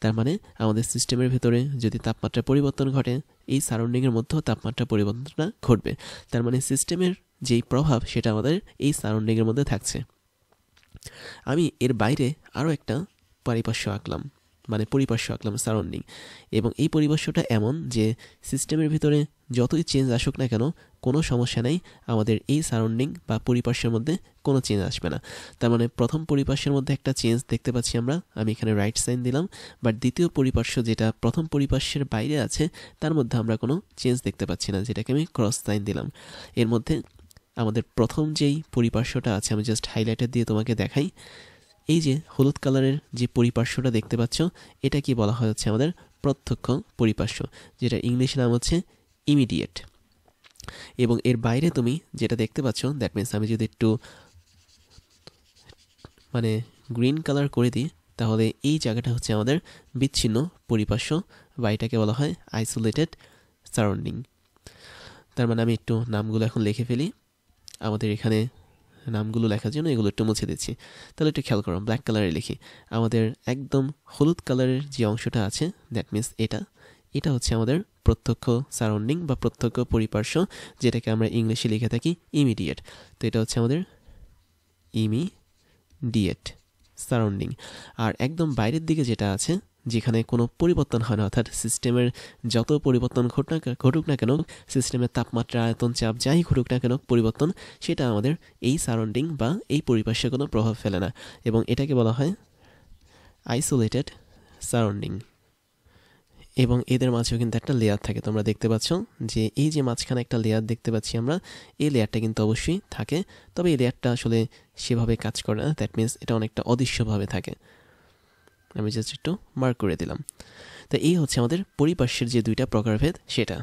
তার মানে আমাদের সিস্টেমের ভেতরে যদি তাপমাত্রার পরিবর্তন ঘটে, এই সারাউন্ডিংয়ের মধ্যেও তাপমাত্রা পরিবর্তনটা ঘটবে। তার মানে সিস্টেমের যেই প্রভাব সেটা আমাদের এই সারাউন্ডিংয়ের মধ্যে থাকছে। আমি এর বাইরে আরও একটা পারিপার্শ্ব আঁকলাম, মানে পরিপার্শ্ব আঁকলাম, সারাউন্ডিং। এবং এই পরিপার্শ্বটা এমন যে সিস্টেমের ভিতরে যতই চেঞ্জ আসুক না কেন, কোনো সমস্যা নেই, আমাদের এই সারাউন্ডিং বা পরিপার্শ্বের মধ্যে কোনো চেঞ্জ আসবে না। তার মানে প্রথম পরিপার্শ্বের মধ্যে একটা চেঞ্জ দেখতে পাচ্ছি আমরা, আমি এখানে রাইট সাইন দিলাম। বাট দ্বিতীয় পরিপার্শ্ব যেটা প্রথম পরিপার্শ্বের বাইরে আছে, তার মধ্যে আমরা কোনো চেঞ্জ দেখতে পাচ্ছি না, যেটাকে আমি ক্রস সাইন দিলাম। এর মধ্যে আমাদের প্রথম যেই পরিপার্শ্বটা আছে, আমি জাস্ট হাইলাইটার দিয়ে তোমাকে দেখাই। এই যে হলুদ কালারের যে পরিপার্শ্বটা দেখতে পাচ্ছ, এটা কি বলা হয় হচ্ছে আমাদের প্রত্যক্ষ পরিপার্শ্ব, যেটা ইংলিশ নাম হচ্ছে ইমিডিয়েট। এবং এর বাইরে তুমি যেটা দেখতে পাচ্ছ, দ্যাট মিনস আমি যদি একটু মানে গ্রিন কালার করে দিই, তাহলে এই জায়গাটা হচ্ছে আমাদের বিচ্ছিন্ন পরিপার্শ্ব, বা এটাকে বলা হয় আইসোলেটেড সারাউন্ডিং। তার মানে আমি একটু নামগুলো এখন লিখে ফেলি। আমাদের এখানে নামগুলো লেখার জন্য এগুলো একটু মুছে দিচ্ছি। তাহলে একটু খেয়াল করো, ব্ল্যাক কালারে লিখি। আমাদের একদম হলুদ কালারের যে অংশটা আছে, দ্যাট মিনস এটা হচ্ছে আমাদের প্রত্যক্ষ সারাউন্ডিং বা প্রত্যক্ষ পরিপার্শ্ব, যেটাকে আমরা ইংলিশে লিখে থাকি ইমিডিয়েট। তো এটা হচ্ছে আমাদের ইমিডিয়েট সারাউন্ডিং। আর একদম বাইরের দিকে যেটা আছে, যেখানে কোনো পরিবর্তন হয় না, অর্থাৎ সিস্টেমের যত পরিবর্তন ঘটুক না কেন, সিস্টেমের তাপমাত্রা, আয়তন, চাপ যাই ঘটুক না কেন পরিবর্তন, সেটা আমাদের এই সারাউন্ডিং বা এই পরিপার্শ্বে কোনো প্রভাব ফেলে না, এবং এটাকে বলা হয় আইসোলেটেড সারাউন্ডিং। এবং এদের মাঝেও কিন্তু একটা লেয়ার থাকে, তোমরা দেখতে পাচ্ছ যে এই যে মাঝখানে একটা লেয়ার দেখতে পাচ্ছি আমরা, এই লেয়ারটা কিন্তু অবশ্যই থাকে, তবে এই লেয়ারটা আসলে সেভাবে কাজ করে না। দ্যাট মিনস এটা অনেকটা অদৃশ্যভাবে থাকে। আমি জাস্ট একটু মার্ক করে দিলাম। তো এই হচ্ছে আমাদের পরিপার্শ্বের যে দুইটা প্রকারভেদ সেটা।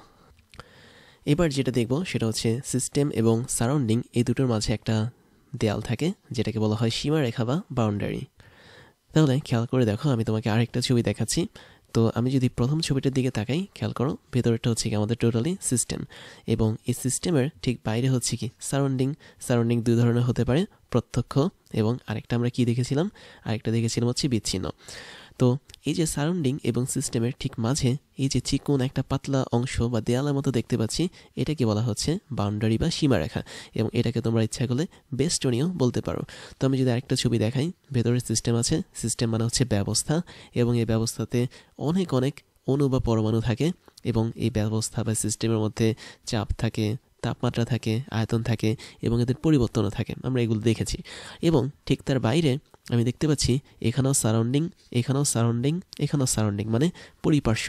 এবার যেটা দেখব সেটা হচ্ছে সিস্টেম এবং সারাউন্ডিং, এই দুটোর মাঝে একটা দেয়াল থাকে, যেটাকে বলা হয় সীমারেখা বা বাউন্ডারি। তাহলে খেয়াল করে দেখো, আমি তোমাকে আরেকটা ছবি দেখাচ্ছি। তো আমি যদি প্রথম ছবিটার দিকে তাকাই, খেয়াল করো, ভেতরটা হচ্ছে কি আমাদের টোটালি সিস্টেম, এবং এই সিস্টেমের ঠিক বাইরে হচ্ছে কি সারাউন্ডিং। সারাউন্ডিং দুই ধরনের হতে পারে, প্রত্যক্ষ, এবং আরেকটা আমরা কি দেখেছিলাম, আরেকটা দেখেছিলাম হচ্ছে বিচ্ছিন্ন। তো এই যে সারাউন্ডিং এবং সিস্টেমের ঠিক মাঝে এই যে চিকন একটা পাতলা অংশ বা দেয়ালের মতো দেখতে পাচ্ছি, এটাকে বলা হচ্ছে বাউন্ডারি বা সীমারেখা, এবং এটাকে তোমরা ইচ্ছা করলে বেষ্টনীয় বলতে পারো। তো আমি যদি আরেকটা ছবি দেখাই, ভেতরে সিস্টেম আছে, সিস্টেম মানে হচ্ছে ব্যবস্থা, এবং এই ব্যবস্থাতে অনেক অনেক অণু বা পরমাণু থাকে, এবং এই ব্যবস্থা বা সিস্টেমের মধ্যে চাপ থাকে, তাপমাত্রা থাকে, আয়তন থাকে, এবং এদের পরিবর্তনও থাকে, আমরা এগুলো দেখেছি। এবং ঠিক তার বাইরে আমি দেখতে পাচ্ছি এখানেও সারাউন্ডিং, এখানেও সারাউন্ডিং, এখানেও সারাউন্ডিং, মানে পরিপার্শ্ব।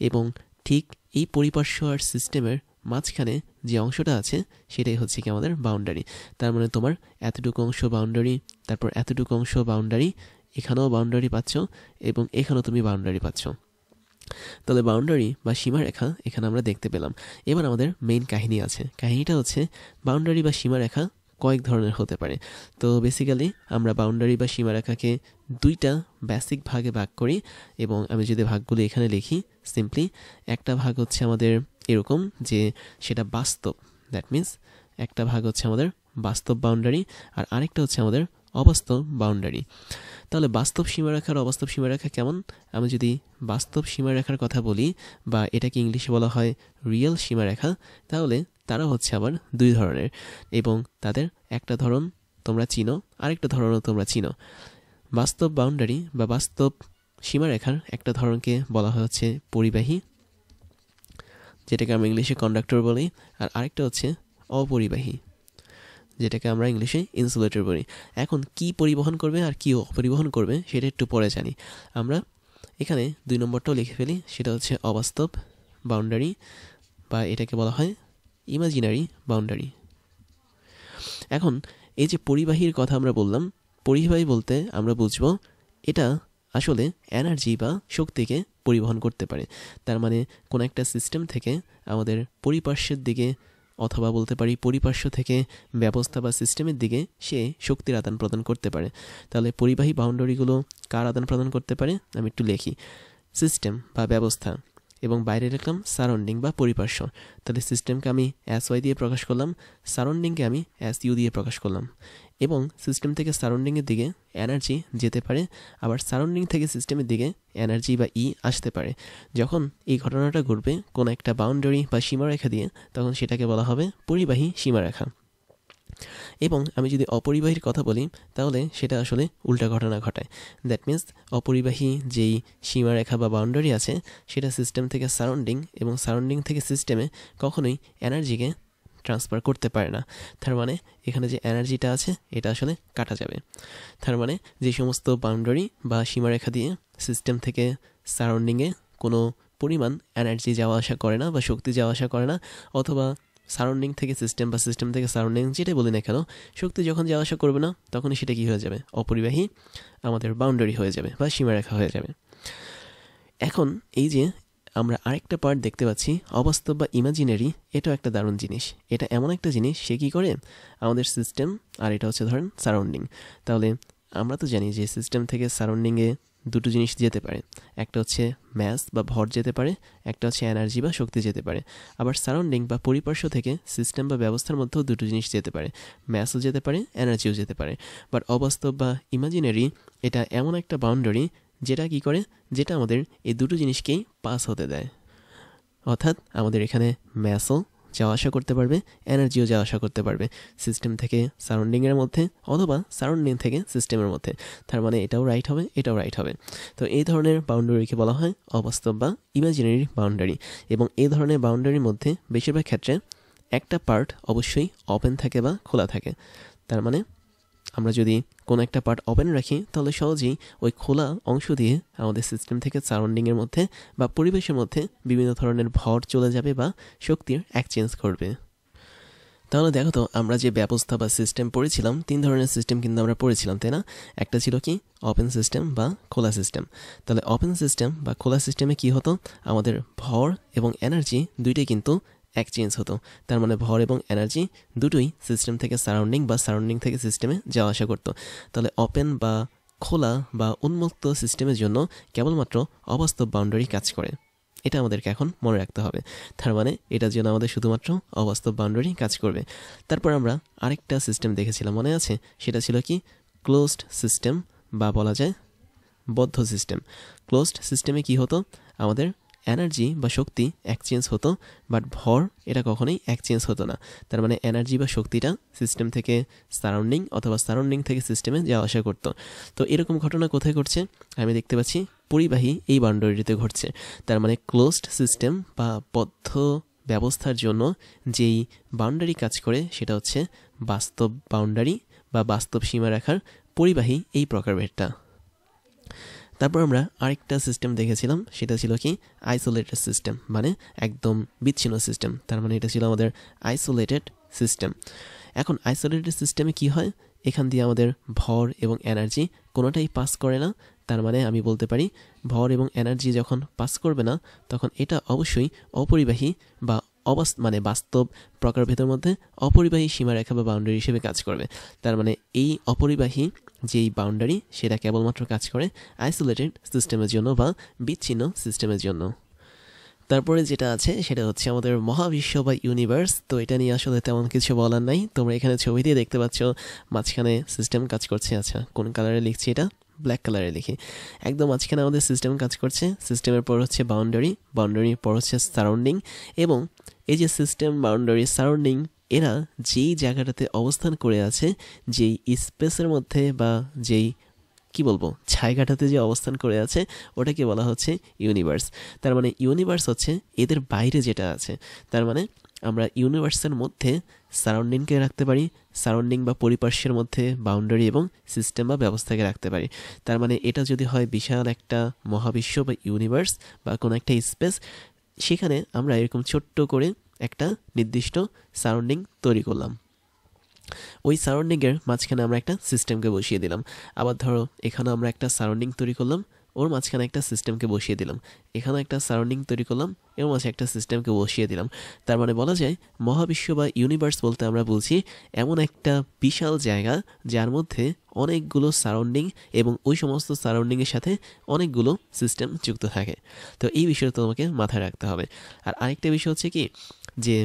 এবং ঠিক এই পরিপার্শ্ব আর সিস্টেমের মাঝখানে যে অংশটা আছে, সেটাই হচ্ছে কি আমাদের বাউন্ডারি। তার মানে তোমার এতটুকু অংশ বাউন্ডারি, তারপর এতটুকু অংশ বাউন্ডারি, এখানেও বাউন্ডারি পাচ্ছ, এবং এখানেও তুমি বাউন্ডারি পাচ্ছ। তাহলে বাউন্ডারি বা সীমারেখা এখানে আমরা দেখতে পেলাম। এবার আমাদের মেইন কাহিনী আছে। কাহিনীটা হচ্ছে বাউন্ডারি বা সীমারেখা কয়েক ধরনের হতে পারে। তো বেসিক্যালি আমরা বাউন্ডারি বা সীমারেখাকে দুইটা বেসিক ভাগে ভাগ করি, এবং আমি যদি ভাগগুলো এখানে লিখি সিম্পলি, একটা ভাগ হচ্ছে আমাদের এরকম যে সেটা বাস্তব, দ্যাট মিন্স একটা ভাগ হচ্ছে আমাদের বাস্তব বাউন্ডারি, আর আরেকটা হচ্ছে আমাদের অবাস্তব বাউন্ডারি। তাহলে বাস্তব সীমারেখার অবাস্তব সীমারেখা কেমন? আমি যদি বাস্তব সীমারেখার কথা বলি, বা এটাকে ইংলিশে বলা হয় রিয়েল সীমারেখা, তাহলে তারা হচ্ছে আবার দুই ধরনের, এবং তাদের একটা ধরন তোমরা চিনো, আরেকটা ধরনও তোমরা চিনো। বাস্তব বাউন্ডারি বা বাস্তব সীমারেখার একটা ধরনকে বলা হচ্ছে পরিবাহী, যেটাকে আমরা ইংলিশে কন্ডাক্টর বলি, আর আরেকটা হচ্ছে অপরিবাহী, যেটাকে আমরা ইংলিশে ইনসুলেটর বলি। এখন কি পরিবহন করবে আর কি অপরিবহন করবে সেটা একটু পরে জানি। আমরা এখানে 2 নম্বরটাও লিখে ফেলি, সেটা হচ্ছে অবাস্তব বাউন্ডারি বা এটাকে বলা হয় ইমাজিনারি বাউন্ডারি। এখন এই যে পরিবাহীর কথা আমরা বললাম, পরিবাহী বলতে আমরা বুঝবো এটা আসলে এনার্জি বা শক্তিকে পরিবহন করতে পারে। তার মানে কোনো একটা সিস্টেম থেকে আমাদের পরিপার্শ্বের দিকে, অথবা বলতে পারি পরিপার্শ্ব থেকে ব্যবস্থা বা সিস্টেমের দিকে সে শক্তির আদান প্রদান করতে পারে। তাহলে পরিবাহী বাউন্ডারিগুলো কার আদান প্রদান করতে পারে আমি একটু লিখি। সিস্টেম বা ব্যবস্থা, এবং বাইরে লিখলাম সারাউন্ডিং বা পরিপার্শ্ব। তাহলে সিস্টেমকে আমি SY দিয়ে প্রকাশ করলাম, সারাউন্ডিংকে আমি SU দিয়ে প্রকাশ করলাম। এবং সিস্টেম থেকে সারাউন্ডিংয়ের দিকে এনার্জি যেতে পারে, আবার সারাউন্ডিং থেকে সিস্টেমের দিকে এনার্জি বা আসতে পারে। যখন এই ঘটনাটা ঘটবে কোনো একটা বাউন্ডারি বা সীমারেখা দিয়ে, তখন সেটাকে বলা হবে পরিবাহী সীমারেখা। এবং আমি যদি অপরিবাহীর কথা বলি, তাহলে সেটা আসলে উল্টা ঘটনা ঘটায়। দ্যাট মিন্স অপরিবাহী যেই সীমারেখা বা বাউন্ডারি আছে, সেটা সিস্টেম থেকে সারাউন্ডিং এবং সারাউন্ডিং থেকে সিস্টেমে কখনোই এনার্জিকে ট্রান্সফার করতে পারে না। তার মানে এখানে যে এনার্জিটা আছে এটা আসলে কাটা যাবে। তার মানে যে সমস্ত বাউন্ডারি বা সীমারেখা দিয়ে সিস্টেম থেকে সারাউন্ডিংয়ে কোনো পরিমাণ এনার্জি যাওয়া আসা করে না বা শক্তি যাওয়া আসা করে না, অথবা সারাউন্ডিং থেকে সিস্টেম বা সিস্টেম থেকে সারাউন্ডিং, যেটাই বলি না কেন, শক্তি যখন যাওয়া আসা করবে না, তখনই সেটা কী হয়ে যাবে, অপরিবাহী আমাদের বাউন্ডারি হয়ে যাবে বা সীমারেখা হয়ে যাবে। এখন এই যে আমরা আরেকটা পার্ট দেখতে পাচ্ছি অবাস্তব বা ইমাজিনারি, এটাও একটা দারুণ জিনিস। এটা এমন একটা জিনিস, সে কী করে আমাদের সিস্টেম, আর এটা হচ্ছে ধরেন সারাউন্ডিং। তাহলে আমরা তো জানি যে সিস্টেম থেকে সারাউন্ডিংয়ে দুটো জিনিস যেতে পারে, একটা হচ্ছে ম্যাস বা ভর যেতে পারে, একটা হচ্ছে এনার্জি বা শক্তি যেতে পারে। আবার সারাউন্ডিং বা পরিপার্শ্ব থেকে সিস্টেম বা ব্যবস্থার মধ্যেও দুটো জিনিস যেতে পারে, ম্যাসও যেতে পারে, এনার্জিও যেতে পারে। বাট অবাস্তব বা ইমাজিনারি এটা এমন একটা বাউন্ডারি যেটা কি করে, যেটা আমাদের এই দুটো জিনিসকেই পাস হতে দেয়। অর্থাৎ আমাদের এখানে ম্যাসও যাওয়া আসা করতে পারবে, এনার্জিও যাওয়া আসা করতে পারবে সিস্টেম থেকে সারাউন্ডিংয়ের মধ্যে, অথবা সারাউন্ডিং থেকে সিস্টেমের মধ্যে। তার মানে এটাও রাইট হবে, এটাও রাইট হবে। তো এই ধরনের বাউন্ডারিকে বলা হয় অবাস্তব বা ইমাজিনারি বাউন্ডারি। এবং এই ধরনের বাউন্ডারির মধ্যে বেশিরভাগ ক্ষেত্রে একটা পার্ট অবশ্যই ওপেন থাকে বা খোলা থাকে। তার মানে আমরা যদি কোনো একটা পার্ট ওপেন রাখি, তাহলে সহজেই ওই খোলা অংশ দিয়ে আমাদের সিস্টেম থেকে সারাউন্ডিংয়ের মধ্যে বা পরিবেশের মধ্যে বিভিন্ন ধরনের ভর চলে যাবে বা শক্তির এক্সচেঞ্জ করবে। তাহলে দেখো তো, আমরা যে ব্যবস্থা বা সিস্টেম পড়েছিলাম, 3 ধরনের সিস্টেম কিন্তু আমরা পড়েছিলাম, তাই না? একটা ছিল কি ওপেন সিস্টেম বা খোলা সিস্টেম। তাহলে ওপেন সিস্টেম বা খোলা সিস্টেমে কি হতো, আমাদের ভর এবং এনার্জি দুইটাই কিন্তু এক্সচেঞ্জ হতো। তার মানে ভর এবং এনার্জি দুটোই সিস্টেম থেকে সারাউন্ডিং বা সারাউন্ডিং থেকে সিস্টেমে যাওয়া আসা করতো। তাহলে ওপেন বা খোলা বা উন্মুক্ত সিস্টেমের জন্য কেবলমাত্র অবাস্তব বাউন্ডারি কাজ করে, এটা আমাদেরকে এখন মনে রাখতে হবে। তার মানে এটার জন্য আমাদের শুধুমাত্র অবাস্তব বাউন্ডারি কাজ করবে। তারপর আমরা আরেকটা সিস্টেম দেখেছিলাম, মনে আছে? সেটা ছিল কি ক্লোজড সিস্টেম বা বলা যায় বদ্ধ সিস্টেম। ক্লোজড সিস্টেমে কি হতো, আমাদের এনার্জি বা শক্তি এক্সচেঞ্জ হতো, বাট ভর এটা কখনোই এক্সচেঞ্জ হতো না। তার মানে এনার্জি বা শক্তিটা সিস্টেম থেকে সারাউন্ডিং অথবা সারাউন্ডিং থেকে সিস্টেমে যাওয়া আসা করতো। তো এরকম ঘটনা কোথায় ঘটছে, আমি দেখতে পাচ্ছি পরিবাহী এই বাউন্ডারিতে ঘটছে। তার মানে ক্লোজড সিস্টেম বা বদ্ধ ব্যবস্থার জন্য যেই বাউন্ডারি কাজ করে, সেটা হচ্ছে বাস্তব বাউন্ডারি বা বাস্তব সীমারেখার পরিবাহী এই প্রকারভেদটা। তারপর আমরা আরেকটা সিস্টেম দেখেছিলাম, সেটা ছিল কি আইসোলেটেড সিস্টেম, মানে একদম বিচ্ছিন্ন সিস্টেম। তার মানে এটা ছিল আমাদের আইসোলেটেড সিস্টেম। এখন আইসোলেটেড সিস্টেমে কি হয়, এখান দিয়ে আমাদের ভর এবং এনার্জি কোনোটাই পাস করে না। তার মানে আমি বলতে পারি ভর এবং এনার্জি যখন পাস করবে না, তখন এটা অবশ্যই অপরিবাহী বা মানে বাস্তব প্রকারভেদের মধ্যে অপরিবাহী সীমারেখা বা বাউন্ডারি হিসেবে কাজ করবে। তার মানে এই অপরিবাহী যেই বাউন্ডারি, সেটা কেবলমাত্র কাজ করে আইসোলেটেড সিস্টেমের জন্য বা বিচ্ছিন্ন সিস্টেমের জন্য। তারপরে যেটা আছে সেটা হচ্ছে আমাদের মহাবিশ্ব বা ইউনিভার্স। তো এটা নিয়ে আসলে তেমন কিছু বলার নাই, তোমরা এখানে ছবি দিয়ে দেখতে পাচ্ছ মাঝখানে সিস্টেম কাজ করছে। আচ্ছা, কোন কালারে লিখছি, এটা ব্ল্যাক কালারে লিখি। একদম মাঝখানে আমাদের সিস্টেম কাজ করছে, সিস্টেমের পর হচ্ছে বাউন্ডারি, বাউন্ডারির পর হচ্ছে সারাউন্ডিং। এবং এই যে সিস্টেম, বাউন্ডারি, সারাউন্ডিং, এরা যেই জায়গাটাতে অবস্থান করে আছে, যেই স্পেসের মধ্যে বা যেই কি বলবো জায়গাটাতে যে অবস্থান করে আছে ওটাকে বলা হচ্ছে ইউনিভার্স। তার মানে ইউনিভার্স হচ্ছে এদের বাইরে যেটা আছে। তার মানে আমরা ইউনিভার্সের মধ্যে সারাউন্ডিংকে রাখতে পারি, সারাউন্ডিং বা পরিপার্শ্বের মধ্যে বাউন্ডারি এবং সিস্টেম বা ব্যবস্থাকে রাখতে পারি। তার মানে এটা যদি হয় বিশাল একটা মহাবিশ্ব বা ইউনিভার্স বা কোনো একটা স্পেস, সেখানে আমরা এরকম ছোট্ট করে একটা নির্দিষ্ট সারাউন্ডিং তৈরি করলাম। ওই সারাউন্ডিংয়ের মাঝখানে আমরা একটা সিস্টেমকে বসিয়ে দিলাম। আবার ধরো এখানে আমরা একটা সারাউন্ডিং তৈরি করলাম, ওর মাঝখানে একটা সিস্টেমকে বসিয়ে দিলাম। এখানে একটা সারাউন্ডিং তৈরি করলাম, এর মাঝে একটা সিস্টেমকে বসিয়ে দিলাম। তার মানে বলা যায় মহাবিশ্ব বা ইউনিভার্স বলতে আমরা বলছি এমন একটা বিশাল জায়গা যার মধ্যে অনেকগুলো সারাউন্ডিং এবং ওই সমস্ত সারাউন্ডিংয়ের সাথে অনেকগুলো সিস্টেম যুক্ত থাকে। তো এই বিষয়টা তোমাকে মাথায় রাখতে হবে। আর আরেকটা বিষয় হচ্ছে কি, যে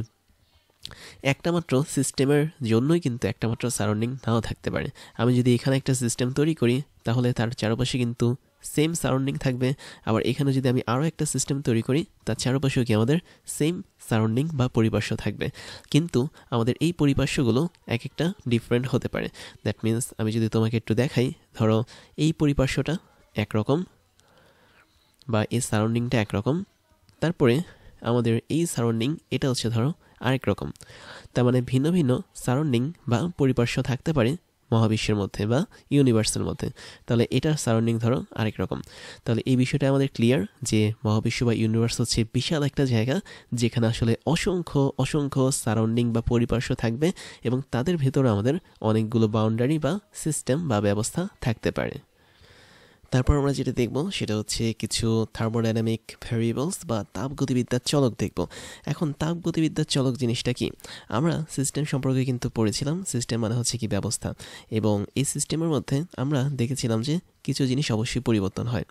একটা মাত্র সিস্টেমের জন্যই কিন্তু একটা মাত্র সারাউন্ডিং নাও থাকতে পারে। আমি যদি এখানে একটা সিস্টেম তৈরি করি তাহলে তার চারপাশে কিন্তু সেম সারাউন্ডিং থাকবে। আবার এখানে যদি আমি আরও একটা সিস্টেম তৈরি করি তার চারপাশেও কি আমাদের সেম সারাউন্ডিং বা পরিপার্শ্ব থাকবে, কিন্তু আমাদের এই পরিপার্শ্বগুলো এক একটা ডিফারেন্ট হতে পারে। দ্যাট মিনস আমি যদি তোমাকে একটু দেখাই, ধরো এই পরিপার্শ্বটা একরকম বা এই সারাউন্ডিংটা একরকম, তারপরে আমাদের এই সারাউন্ডিং এটা হচ্ছে ধরো আরেক রকম। তার মানে ভিন্ন ভিন্ন সারাউন্ডিং বা পরিপার্শ্ব থাকতে পারে মহাবিশ্বের মধ্যে বা ইউনিভার্সের মধ্যে। তাহলে এটার সারাউন্ডিং ধরো আরেক রকম। তাহলে এই বিষয়টা আমাদের ক্লিয়ার যে মহাবিশ্ব বা ইউনিভার্স হচ্ছে বিশাল একটা জায়গা যেখানে আসলে অসংখ্য অসংখ্য সারাউন্ডিং বা পরিপার্শ্ব থাকবে এবং তাদের ভেতরে আমাদের অনেকগুলো বাউন্ডারি বা সিস্টেম বা ব্যবস্থা থাকতে পারে। তারপর আমরা যেটা দেখব সেটা হচ্ছে কিছু থার্মোডাইনামিক ভ্যারিয়েবলস বা তাপগতিবিদ্যার চলক দেখব। এখন তাপগতিবিদ্যার চলক জিনিসটা কি? আমরা সিস্টেম সম্পর্কে কিন্তু পড়েছিলাম। সিস্টেম মানে হচ্ছে কি ব্যবস্থা, এবং এই সিস্টেমের মধ্যে আমরা দেখেছিলাম যে কিছু জিনিস অবশ্যই পরিবর্তন হয়।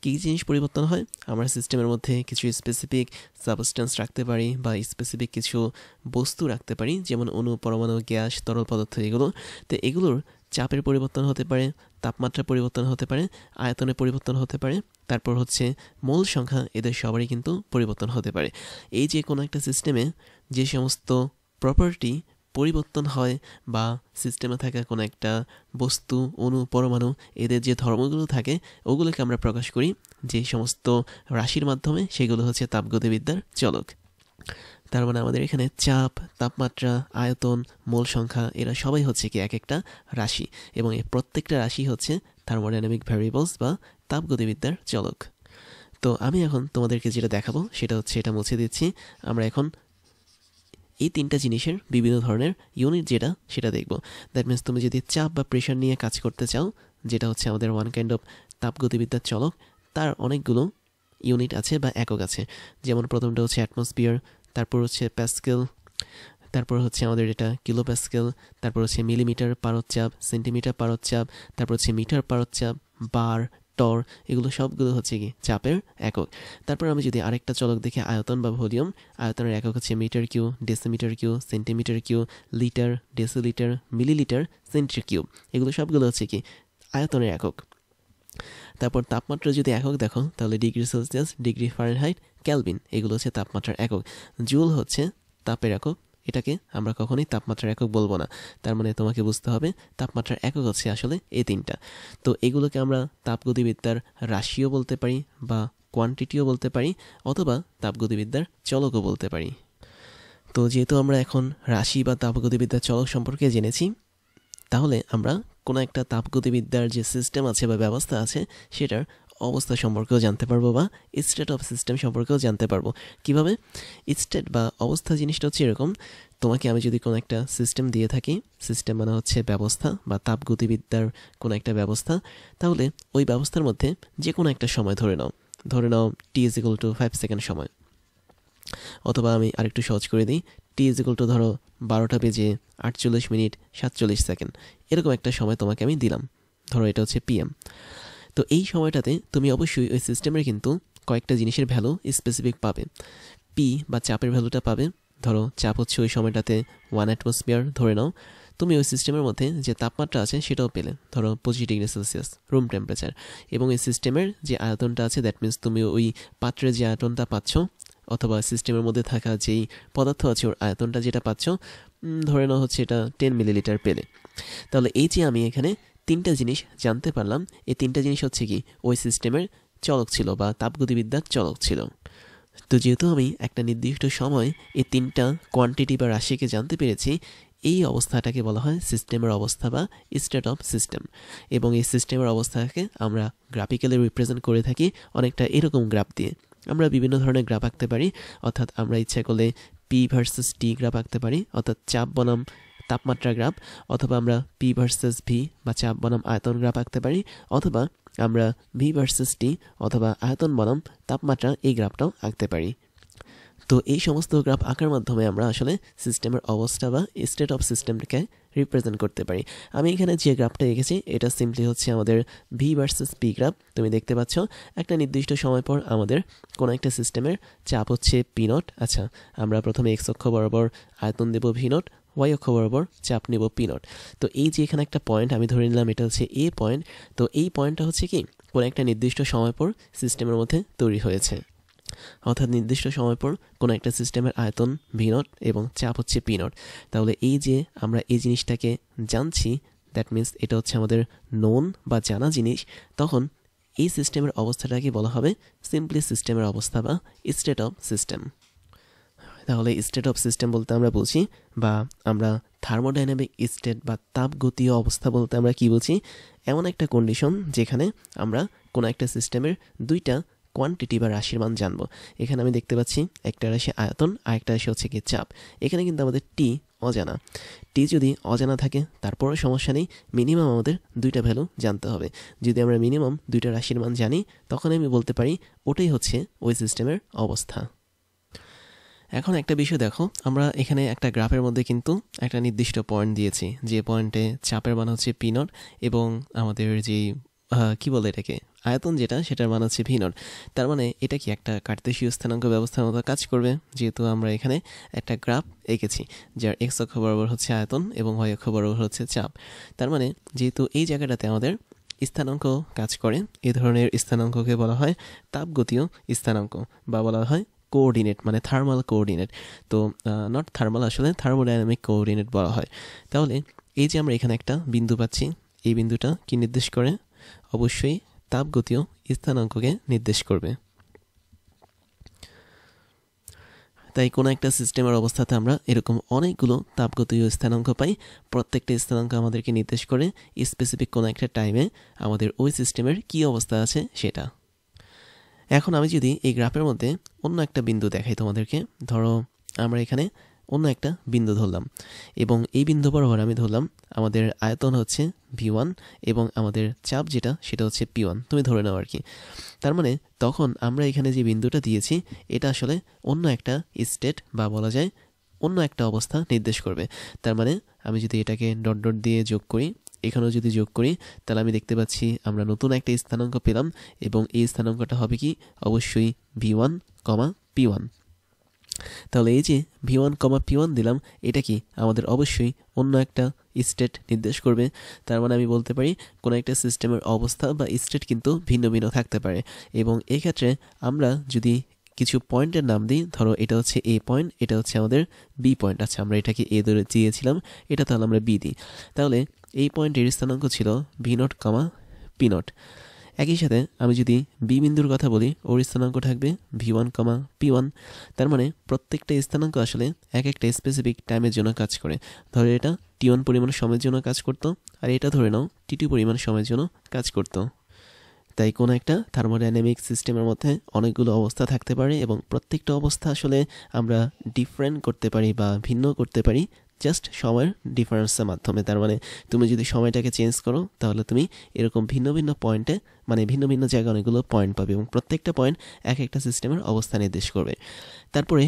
কী জিনিস পরিবর্তন হয়? আমরা সিস্টেমের মধ্যে কিছু স্পেসিফিক সাবস্টেন্স রাখতে পারি বা স্পেসিফিক কিছু বস্তু রাখতে পারি, যেমন অণু, পরমাণু, গ্যাস, তরল পদার্থ, এগুলো। তো এগুলোর চাপের পরিবর্তন হতে পারে, তাপমাত্রার পরিবর্তন হতে পারে, আয়তনের পরিবর্তন হতে পারে, তারপর হচ্ছে মোল সংখ্যা, এদের সবারই কিন্তু পরিবর্তন হতে পারে। এই যে কোনো একটা সিস্টেমে যে সমস্ত প্রপার্টি পরিবর্তন হয় বা সিস্টেমে থাকা কোনো একটা বস্তু, অণু, পরমাণু, এদের যে ধর্মগুলো থাকে ওগুলোকে আমরা প্রকাশ করি যে সমস্ত রাশির মাধ্যমে, সেগুলো হচ্ছে তাপগতিবিদ্যার চলক। তার মানে আমাদের এখানে চাপ, তাপমাত্রা, আয়তন, মোল সংখ্যা, এরা সবাই হচ্ছে কি এক একটা রাশি, এবং এই প্রত্যেকটা রাশি হচ্ছে থার্মোডাইনামিক ভ্যারিয়েবলস বা তাপগতিবিদ্যার চলক। তো আমি এখন তোমাদেরকে যেটা দেখাবো সেটা হচ্ছে, এটা মুছে দিচ্ছি, আমরা এখন এই তিনটা জিনিসের বিভিন্ন ধরনের ইউনিট যেটা সেটা দেখব। দ্যাট মিনস তুমি যদি চাপ বা প্রেশার নিয়ে কাজ করতে চাও, যেটা হচ্ছে আমাদের ওয়ান কাইন্ড অফ তাপগতিবিদ্যার চলক, তার অনেকগুলো ইউনিট আছে বা একক আছে। যেমন প্রথমটা হচ্ছে অ্যাটমসফিয়ার, তারপর হচ্ছে প্যাসকেল, তারপর হচ্ছে আমাদের এটা কিলো প্যাসকেল, তারপর হচ্ছে মিলিমিটার পারদ-চাপ, সেন্টিমিটার পারদ-চাপ, তারপর হচ্ছে মিটার পারদ-চাপ, বার, টর, এগুলো সবগুলো হচ্ছে কি চাপের একক। তারপর আমি যদি আরেকটা চলক দেখি আয়তন বা ভলিউম, আয়তনের একক হচ্ছে metre q, decimetre q, centimetre q, litre, decilitre, millilitre, centi cube, এগুলো সবগুলো হচ্ছে কি আয়তনের একক। তারপর তাপমাত্রা যদি একক দেখো তাহলে degree Celsius, degree Fahrenheit, Kelvin, এগুলো হচ্ছে তাপমাত্রার একক। জুল হচ্ছে তাপের একক, এটাকে আমরা কখনোই তাপমাত্রার একক বলবো না। তার মানে তোমাকে বুঝতে হবে তাপমাত্রার একক হচ্ছে আসলে এই তিনটা। তো এগুলোকে আমরা তাপগতিবিদ্যার রাশিও বলতে পারি বা কোয়ান্টিটিও বলতে পারি, অথবা তাপগতিবিদ্যার চলকও বলতে পারি। তো যেহেতু আমরা এখন রাশি বা তাপগতিবিদ্যার চলক সম্পর্কে জেনেছি, তাহলে আমরা কোনো একটা তাপগতিবিদ্যার যে সিস্টেম আছে বা ব্যবস্থা আছে সেটার অবস্থা সম্পর্কেও জানতে পারবো বা স্টেট অফ সিস্টেম সম্পর্কেও জানতে পারবো। কিভাবে? স্টেট বা অবস্থা জিনিসটা হচ্ছে এরকম, তোমাকে আমি যদি কোনো একটা সিস্টেম দিয়ে থাকি, সিস্টেম মানে হচ্ছে ব্যবস্থা বা তাপগতিবিদ্যার কোনো একটা ব্যবস্থা, তাহলে ওই ব্যবস্থার মধ্যে যে কোনো একটা সময় ধরে নাও t=5 সেকেন্ড সময়, অথবা আমি আরেকটু সহজ করে দিই, t= ধরো 12:48:47, এরকম একটা সময় তোমাকে আমি দিলাম, ধরো এটা হচ্ছে PM। তো এই সময়টাতে তুমি অবশ্যই ওই সিস্টেমের কিন্তু কয়েকটা জিনিসের ভ্যালু স্পেসিফিক পাবে। পি বা চাপের ভ্যালুটা পাবে, ধরো চাপ হচ্ছে ওই সময়টাতে 1 অ্যাটমসফিয়ার ধরে নাও। তুমি ওই সিস্টেমের মধ্যে যে তাপমাত্রা আছে সেটাও পেলে, ধরো 25 ডিগ্রি সেলসিয়াস রুম টেম্পারেচার। এবং এই সিস্টেমের যে আয়তনটা আছে, দ্যাট মিনস তুমি ওই পাত্রের যে আয়তনটা পাচ্ছ অথবা সিস্টেমের মধ্যে থাকা যেই পদার্থ আছে ওর আয়তনটা যেটা পাচ্ছ, ধরে নাও হচ্ছে এটা 10 মিলিলিটার পেলে। তাহলে এই যে আমি এখানে তিনটা জিনিস জানতে পারলাম, এই তিনটা জিনিস হচ্ছে কি ওই সিস্টেমের চলক ছিল বা তাপগতিবিদ্যার চলক ছিল। তো যেহেতু আমি একটা নির্দিষ্ট সময় এই তিনটা কোয়ান্টিটি বা রাশিকে জানতে পেরেছি, এই অবস্থাটাকে বলা হয় সিস্টেমের অবস্থা বা স্টেট অফ সিস্টেম। এবং এই সিস্টেমের অবস্থাকে আমরা গ্রাফিক্যালি রিপ্রেজেন্ট করে থাকি অনেকটা এরকম গ্রাফ দিয়ে। আমরা বিভিন্ন ধরনের গ্রাফ আঁকতে পারি, অর্থাৎ আমরা ইচ্ছা করলে পি ভার্সেস টি গ্রাফ আঁকতে পারি, অর্থাৎ চাপ বনাম তাপমাত্রা গ্রাফ, অথবা আমরা পি ভার্সেস ভি বা চাপ বনাম আয়তন গ্রাফ আঁকতে পারি, অথবা আমরা ভি ভার্সেস টি অথবা আয়তন বনাম তাপমাত্রা এই গ্রাফটাও আঁকতে পারি। তো এই সমস্ত গ্রাফ আঁকার মাধ্যমে আমরা আসলে সিস্টেমের অবস্থা বা স্টেট অফ সিস্টেমকে রিপ্রেজেন্ট করতে পারি। আমি এখানে যে গ্রাফটা এঁকেছি এটা সিম্পলি হচ্ছে আমাদের ভি ভার্সেস পি গ্রাফ। তুমি দেখতে পাচ্ছ একটা নির্দিষ্ট সময় পর আমাদের কোনো একটা সিস্টেমের চাপ হচ্ছে পি নট। আচ্ছা, আমরা প্রথমে এক্স অক্ষ বরাবর আয়তন দেব ভি নট, ওয়াই অক্ষ বরাবর চাপ নেব পি নট। তো এই যে এখানে একটা পয়েন্ট আমি ধরে নিলাম এটা হচ্ছে এ পয়েন্ট। তো এই পয়েন্টটা হচ্ছে কি কোনো একটা নির্দিষ্ট সময় পর সিস্টেমের মধ্যে তৈরি হয়েছে, অর্থাৎ নির্দিষ্ট সময় পর কোনো একটা সিস্টেমের আয়তন ভি নট এবং চাপ হচ্ছে পি নট। তাহলে এই যে আমরা এই জিনিসটাকে জানছি, দ্যাট মিনস এটা হচ্ছে আমাদের নোন বা জানা জিনিস, তখন এই সিস্টেমের অবস্থাটাকে বলা হবে সিম্পলি সিস্টেমের অবস্থা বা স্টেট অফ সিস্টেম। তাহলে স্টেট অফ সিস্টেম বলতে আমরা বুঝি, বা আমরা থার্মোডাইনামিক স্টেট বা তাপগতীয় অবস্থা বলতে আমরা কি বুঝি, এমন একটা কন্ডিশন যেখানে আমরা কোনো একটা সিস্টেমের দুইটা কোয়ান্টিটি বা রাশির মান জানবো। এখানে আমি দেখতে পাচ্ছি একটা রাশি আয়তন আর একটা রাশি হচ্ছে কি চাপ। এখানে কিন্তু আমাদের টি অজানা। টি যদি অজানা থাকে তারপরও সমস্যা নেই, মিনিমাম আমাদের দুইটা ভ্যালু জানতে হবে। যদি আমরা মিনিমাম দুইটা রাশির মান জানি তখন আমি বলতে পারি ওটাই হচ্ছে ওই সিস্টেমের অবস্থা। এখন একটা বিষয় দেখো, আমরা এখানে একটা গ্রাফের মধ্যে কিন্তু একটা নির্দিষ্ট পয়েন্ট দিয়েছি, যে পয়েন্টে চাপের মান হচ্ছে পি নট এবং আমাদের যেই কি বলে এটাকে আয়তন যেটা, সেটার মান হচ্ছে ভি নট। তার মানে এটা কি একটা কার্তেশীয় স্থানাঙ্ক ব্যবস্থার মতো কাজ করবে, যেহেতু আমরা এখানে একটা গ্রাফ এঁকেছি যার এক্স অক্ষ বরাবর হচ্ছে আয়তন এবং ওয়াই অক্ষ বরাবর হচ্ছে চাপ। তার মানে যেহেতু এই জায়গাটাতে আমাদের স্থানাঙ্ক কাজ করে, এই ধরনের স্থানাঙ্ককে বলা হয় তাপগতীয় স্থানাঙ্ক বা বলা হয় কোঅর্ডিনেট, মানে থার্মাল কোঅর্ডিনেট। তো নট থার্মাল, আসলে থার্মোডাইনামিক কোঅর্ডিনেট বলা হয়। তাহলে এই যে আমরা এখানে একটা বিন্দু পাচ্ছি, এই বিন্দুটা কি নির্দেশ করে? অবশ্যই তাপগতীয় স্থানাঙ্ককে নির্দেশ করবে। তাই কোনো একটা সিস্টেমের অবস্থাতে আমরা এরকম অনেকগুলো তাপগতীয় স্থানাঙ্ক পাই, প্রত্যেকটা স্থানাঙ্ক আমাদেরকে নির্দেশ করে স্পেসিফিক কোনো একটা টাইমে আমাদের ওই সিস্টেমের কী অবস্থা আছে সেটা। এখন আমি যদি এই গ্রাফের মধ্যে অন্য একটা বিন্দু দেখাই তোমাদেরকে, ধরো আমরা এখানে অন্য একটা বিন্দু ধরলাম এবং এই বিন্দু বরাবর আমি ধরলাম আমাদের আয়তন হচ্ছে ভি1 এবং আমাদের চাপ যেটা সেটা হচ্ছে পি1, তুমি ধরে নাও আর কি। তার মানে তখন আমরা এখানে যে বিন্দুটা দিয়েছি এটা আসলে অন্য একটা স্টেট বা বলা যায় অন্য একটা অবস্থা নির্দেশ করবে। তার মানে আমি যদি এটাকে ডট ডট দিয়ে যোগ করি, এখানেও যদি যোগ করি, তাহলে আমি দেখতে পাচ্ছি আমরা নতুন একটা স্থানাঙ্ক পেলাম এবং এই স্থানাঙ্কটা হবে কি অবশ্যই ভি1, পি1। তাহলে এই যে ভি1, পি1 দিলাম, এটা কি আমাদের অবশ্যই অন্য একটা স্টেট নির্দেশ করবে। তার মানে আমি বলতে পারি কোনো একটা সিস্টেমের অবস্থা বা স্টেট কিন্তু ভিন্ন ভিন্ন থাকতে পারে। এবং এক্ষেত্রে আমরা যদি কিছু পয়েন্টের নাম দিই, ধরো এটা হচ্ছে এ পয়েন্ট, এটা হচ্ছে আমাদের বি পয়েন্ট। আচ্ছা, আমরা এটাকে এ ধরে দিয়েছিলাম, এটা তাহলে আমরা বি দিই। তাহলে এই পয়েন্টের স্থানাঙ্ক ছিল ভি নট, পি নট। একই সাথে আমি যদি বি বিন্দুর কথা বলি, ওর স্থানাঙ্ক থাকবে ভি1, পি1। তার মানে প্রত্যেকটা স্থানাঙ্ক আসলে এক একটা স্পেসিফিক টাইমের জন্য কাজ করে। ধরো এটা টি1 পরিমাণ সময়ের জন্য কাজ করতো, আর এটা ধরে নাও টি2 পরিমাণ সময়ের জন্য কাজ করতো। তাই কোনো একটা থার্মোডাইনামিক সিস্টেমের মধ্যে অনেকগুলো অবস্থা থাকতে পারে এবং প্রত্যেকটা অবস্থা আসলে আমরা ডিফারেন্ট করতে পারি বা ভিন্ন করতে পারি জাস্ট সময়ের ডিফারেন্সের মাধ্যমে। তার মানে তুমি যদি সময়টাকে চেঞ্জ করো তাহলে তুমি এরকম ভিন্ন ভিন্ন পয়েন্টে, মানে ভিন্ন ভিন্ন জায়গায় অনেকগুলো পয়েন্ট পাবে এবং প্রত্যেকটা পয়েন্ট এক একটা সিস্টেমের অবস্থা নির্দেশ করবে। তারপরে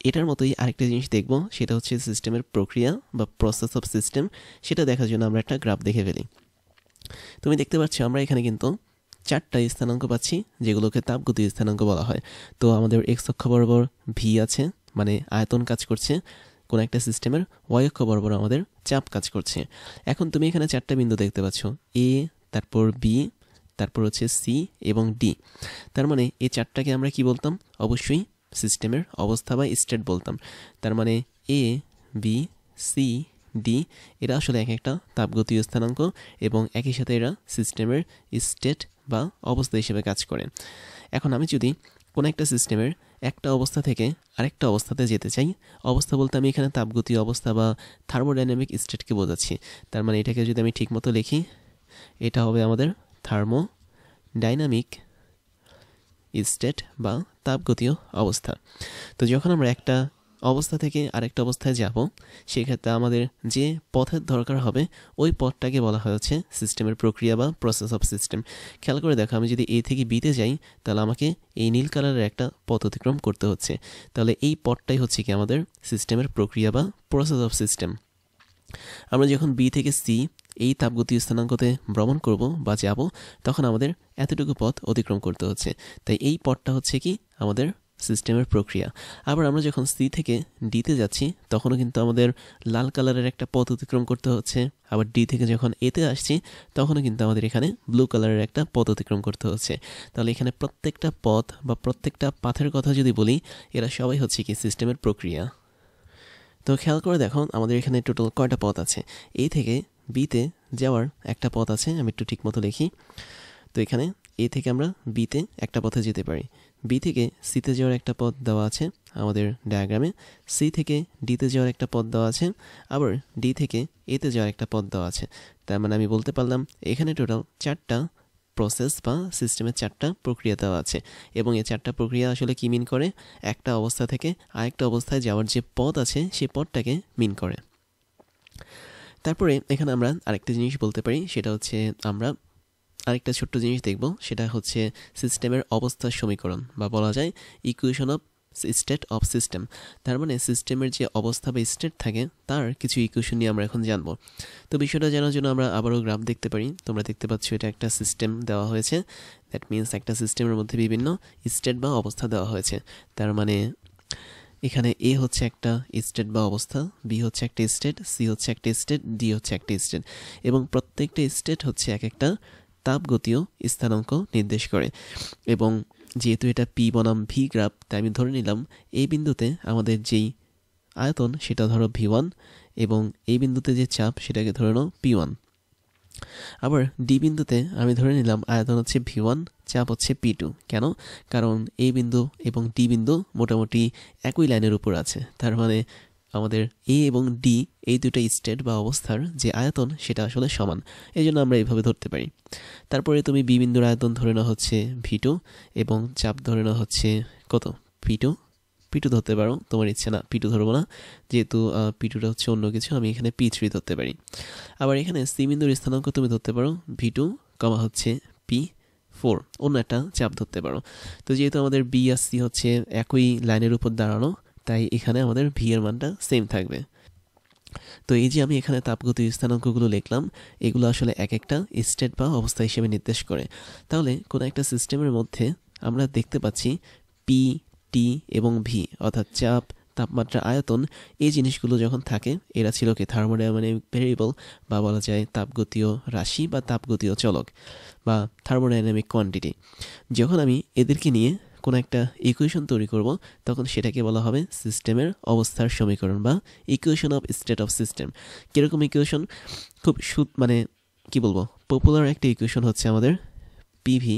এটার মতোই আরেকটা জিনিস দেখব, সেটা হচ্ছে সিস্টেমের প্রক্রিয়া বা প্রসেস অফ সিস্টেম। সেটা দেখার জন্য আমরা একটা গ্রাফ দেখে ফেলি। তুমি দেখতে পাচ্ছ আমরা এখানে কিন্তু চারটা স্থানাঙ্ক পাচ্ছি যেগুলোকে তাপগতীয় স্থানাঙ্ক বলা হয়। তো আমাদের এক্স অক্ষ বরাবর ভি আছে, মানে আয়তন কাজ করছে কোন একটা সিস্টেমের, ওয়াই অক্ষ বরাবর আমাদের চাপ কাজ করছে। এখন তুমি এখানে চারটা বিন্দু দেখতে পাচ্ছ, এ, তারপর বি, তারপর হচ্ছে সি এবং ডি। তার মানে এই চারটাকে আমরা কি বলতাম? অবশ্যই সিস্টেমের অবস্থা বা স্টেট বলতাম। তার মানে এ, বি, সি, ডি এরা আসলে এক একটা তাপগতীয় স্থানাঙ্ক এবং একই সাথে এরা সিস্টেমের স্টেট বা অবস্থা হিসেবে কাজ করে। এখন আমি যদি কোনো একটা সিস্টেমের একটা অবস্থা থেকে আরেকটা অবস্থাতে যেতে চাই, অবস্থা বলতে আমি এখানে তাপগতীয় অবস্থা বা থার্মোডাইনামিক স্টেটকে বোঝাচ্ছি। তার মানে এটাকে যদি আমি ঠিকমতো লিখি, এটা হবে আমাদের থার্মোডাইনামিক স্টেট বা তাপগতীয় অবস্থা। তো যখন আমরা একটা অবস্থা থেকে আরেকটা অবস্থায় যাব, সেক্ষেত্রে আমাদের যে পথের দরকার হবে ওই পথটাকে বলা হচ্ছে সিস্টেমের প্রক্রিয়া বা প্রসেস অফ সিস্টেম। খেয়াল করে দেখো, আমি যদি এ থেকে বিতে যাই তাহলে আমাকে এই নীল কালারের একটা পথ অতিক্রম করতে হচ্ছে। তাহলে এই পথটাই হচ্ছে কি আমাদের সিস্টেমের প্রক্রিয়া বা প্রসেস অফ সিস্টেম। আমরা যখন বি থেকে সি এই তাপগতীয় স্থানাঙ্কতে ভ্রমণ করব বা যাব, তখন আমাদের এতটুকু পথ অতিক্রম করতে হচ্ছে। তাই এই পথটা হচ্ছে কি আমাদের সিস্টেমের প্রক্রিয়া। আবার আমরা যখন সি থেকে ডিতে যাচ্ছি, তখনও কিন্তু আমাদের লাল কালারের একটা পথ অতিক্রম করতে হচ্ছে। আবার ডি থেকে যখন এতে আসছি, তখনও কিন্তু আমাদের এখানে ব্লু কালারের একটা পথ অতিক্রম করতে হচ্ছে। তাহলে এখানে প্রত্যেকটা পথ বা প্রত্যেকটা পাথের কথা যদি বলি, এরা সবাই হচ্ছে কি সিস্টেমের প্রক্রিয়া। তো খেয়াল করে দেখো, আমাদের এখানে টোটাল কয়টা পথ আছে। এ থেকে বিতে যাওয়ার একটা পথ আছে, আমি একটু ঠিকমতো লিখি। তো এখানে এ থেকে আমরা বিতে একটা পথে যেতে পারি, বি থেকে সিতে যাওয়ার একটা পথ দেওয়া আছে আমাদের ডায়াগ্রামে, সি থেকে ডিতে যাওয়ার একটা পথ দেওয়া আছে, আবার ডি থেকে এতে যাওয়ার একটা পথ দেওয়া আছে। তার মানে আমি বলতে পারলাম এখানে টোটাল 4টা প্রসেস বা সিস্টেমের 4টা প্রক্রিয়া দেওয়া আছে। এবং এই 4টা প্রক্রিয়া আসলে কি মিন করে, একটা অবস্থা থেকে আরেকটা অবস্থায় যাওয়ার যে পথ আছে সেই পথটাকে মিন করে। তারপরে এখানে আমরা আরেকটা জিনিস বলতে পারি, সেটা হচ্ছে আমরা আরেকটা ছোট্ট জিনিস দেখব, সেটা হচ্ছে সিস্টেমের অবস্থার সমীকরণ বা বলা যায় equation of state of system. তার মানে সিস্টেমের যে অবস্থা বা স্টেট থাকে তার কিছু ইকুয়েশন নিয়ে আমরা এখন জানবো। তো বিষয়টা জানার জন্য আমরা আবারও গ্রাফ দেখতে পারি। তোমরা দেখতে পাচ্ছ এটা একটা সিস্টেম দেওয়া হয়েছে। দ্যাট মিনস একটা সিস্টেমের মধ্যে বিভিন্ন স্টেট বা অবস্থা দেওয়া হয়েছে। তার মানে এখানে এ হচ্ছে একটা স্টেট বা অবস্থা, বি হচ্ছে একটা স্টেট, সি হচ্ছে একটা স্টেট, ডি হচ্ছে একটা স্টেট। এবং প্রত্যেকটা স্টেট হচ্ছে এক একটা তাপগতীয় স্থানাঙ্ক নির্দেশ করে। এবং যেহেতু এটা পি বনাম ভি গ্রাফ, তাই আমি ধরে নিলাম এই বিন্দুতে আমাদের যেই আয়তন সেটা ধরো ভি1, এবং এই বিন্দুতে যে চাপ সেটাকে ধরে নাও পি1। আবার ডি বিন্দুতে আমি ধরে নিলাম আয়তন হচ্ছে ভি1, চাপ হচ্ছে পি2। কেন? কারণ এই বিন্দু এবং ডি বিন্দু মোটামুটি একই লাইনের উপর আছে। তার মানে আমাদের এ এবং ডি এই দুটো স্টেট বা অবস্থার যে আয়তন সেটা আসলে সমান, এই জন্য আমরা এইভাবে ধরতে পারি। তারপরে তুমি বি বিন্দুর আয়তন ধরে নেওয়া হচ্ছে ভি2 এবং চাপ ধরে নেওয়া হচ্ছে কত, পি2। পি2 ধরতে পারো, তোমার ইচ্ছে না পি2 ধরবো না, যেহেতু পি2টা হচ্ছে অন্য কিছু, আমি এখানে পি3 ধরতে পারি। আবার এখানে সি বিন্দুর স্থানাঙ্ক তুমি ধরতে পারো ভি2, হচ্ছে পি4, অন্য একটা চাপ ধরতে পারো। তো যেহেতু আমাদের বি আর সি হচ্ছে একই লাইনের উপর দাঁড়ানো, তাই এখানে আমাদের ভি এর মানটা সেম থাকবে। তো এই যে আমি এখানে তাপগতীয় স্থানাঙ্কগুলো লিখলাম, এগুলো আসলে এক একটা স্টেট বা অবস্থা হিসেবে নির্দেশ করে। তাহলে কোনো একটা সিস্টেমের মধ্যে আমরা দেখতে পাচ্ছি পি, টি এবং ভি, অর্থাৎ চাপ, তাপমাত্রা, আয়তন, এই জিনিসগুলো যখন থাকে এরা ছিল কি থার্মোডাইনামিক ভেরিয়েবল বা বলা যায় তাপগতীয় রাশি বা তাপগতীয় চলক বা থার্মোডাইনামিক কোয়ান্টিটি। যখন আমি এদেরকে নিয়ে কোনো একটা ইকুয়েশন তৈরি করব, তখন সেটাকে বলা হবে সিস্টেমের অবস্থার সমীকরণ বা equation of state of system. কীরকম ইকুয়েশন? খুব মানে কি বলবো, পপুলার একটা ইকুয়েশন হচ্ছে আমাদের PV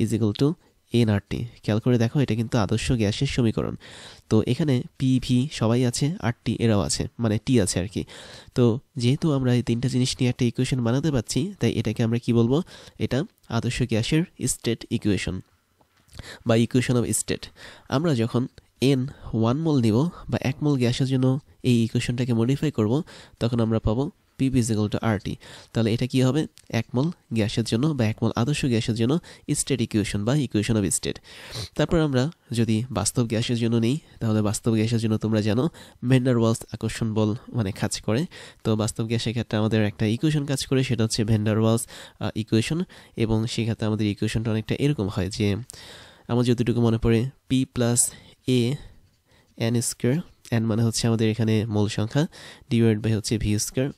is equal to nRT. খেয়াল করে দেখো, এটা কিন্তু আদর্শ গ্যাসের সমীকরণ। তো এখানে পিভি সবাই আছে, আরটি এরাও আছে, মানে টি আছে আর কি। তো যেহেতু আমরা এই তিনটা জিনিস নিয়ে একটা ইকুয়েশন বানাতে পারছি, তাই এটাকে আমরা কি বলবো, এটা আদর্শ গ্যাসের স্টেট ইকুয়েশন বা ইকুয়েশন অফ স্টেট। আমরা যখন N 1 মোল নিব বা 1 মোল গ্যাসের জন্য এই ইকুয়েশনটাকে মডিফাই করব, তখন আমরা পাবো Pv is equal to RT। তাহলে এটা কি হবে, 1 মোল গ্যাসের জন্য বা 1 মোল আদর্শ গ্যাসের জন্য স্টেট ইকুয়েশন বা ইকুয়েশন অফ স্টেট। তারপর আমরা যদি বাস্তব গ্যাসের জন্য নিই, তাহলে বাস্তব গ্যাসের জন্য তোমরা জানো ভ্যান ডার ওয়ালস আকর্ষণ বল মানে কাজ করে। তো বাস্তব গ্যাসের ক্ষেত্রে আমাদের একটা ইকুয়েশন কাজ করে, সেটা হচ্ছে ভ্যান ডার ওয়ালস ইকুয়েশন। এবং সেক্ষেত্রে আমাদের ইকুয়েশনটা অনেকটা এরকম হয় যে, আমার যতটুকু মনে পড়ে, P plus A N square, N মানে হচ্ছে আমাদের এখানে মোল সংখ্যা, ডিভাইড বাই হচ্ছে ভি স্কোয়ার।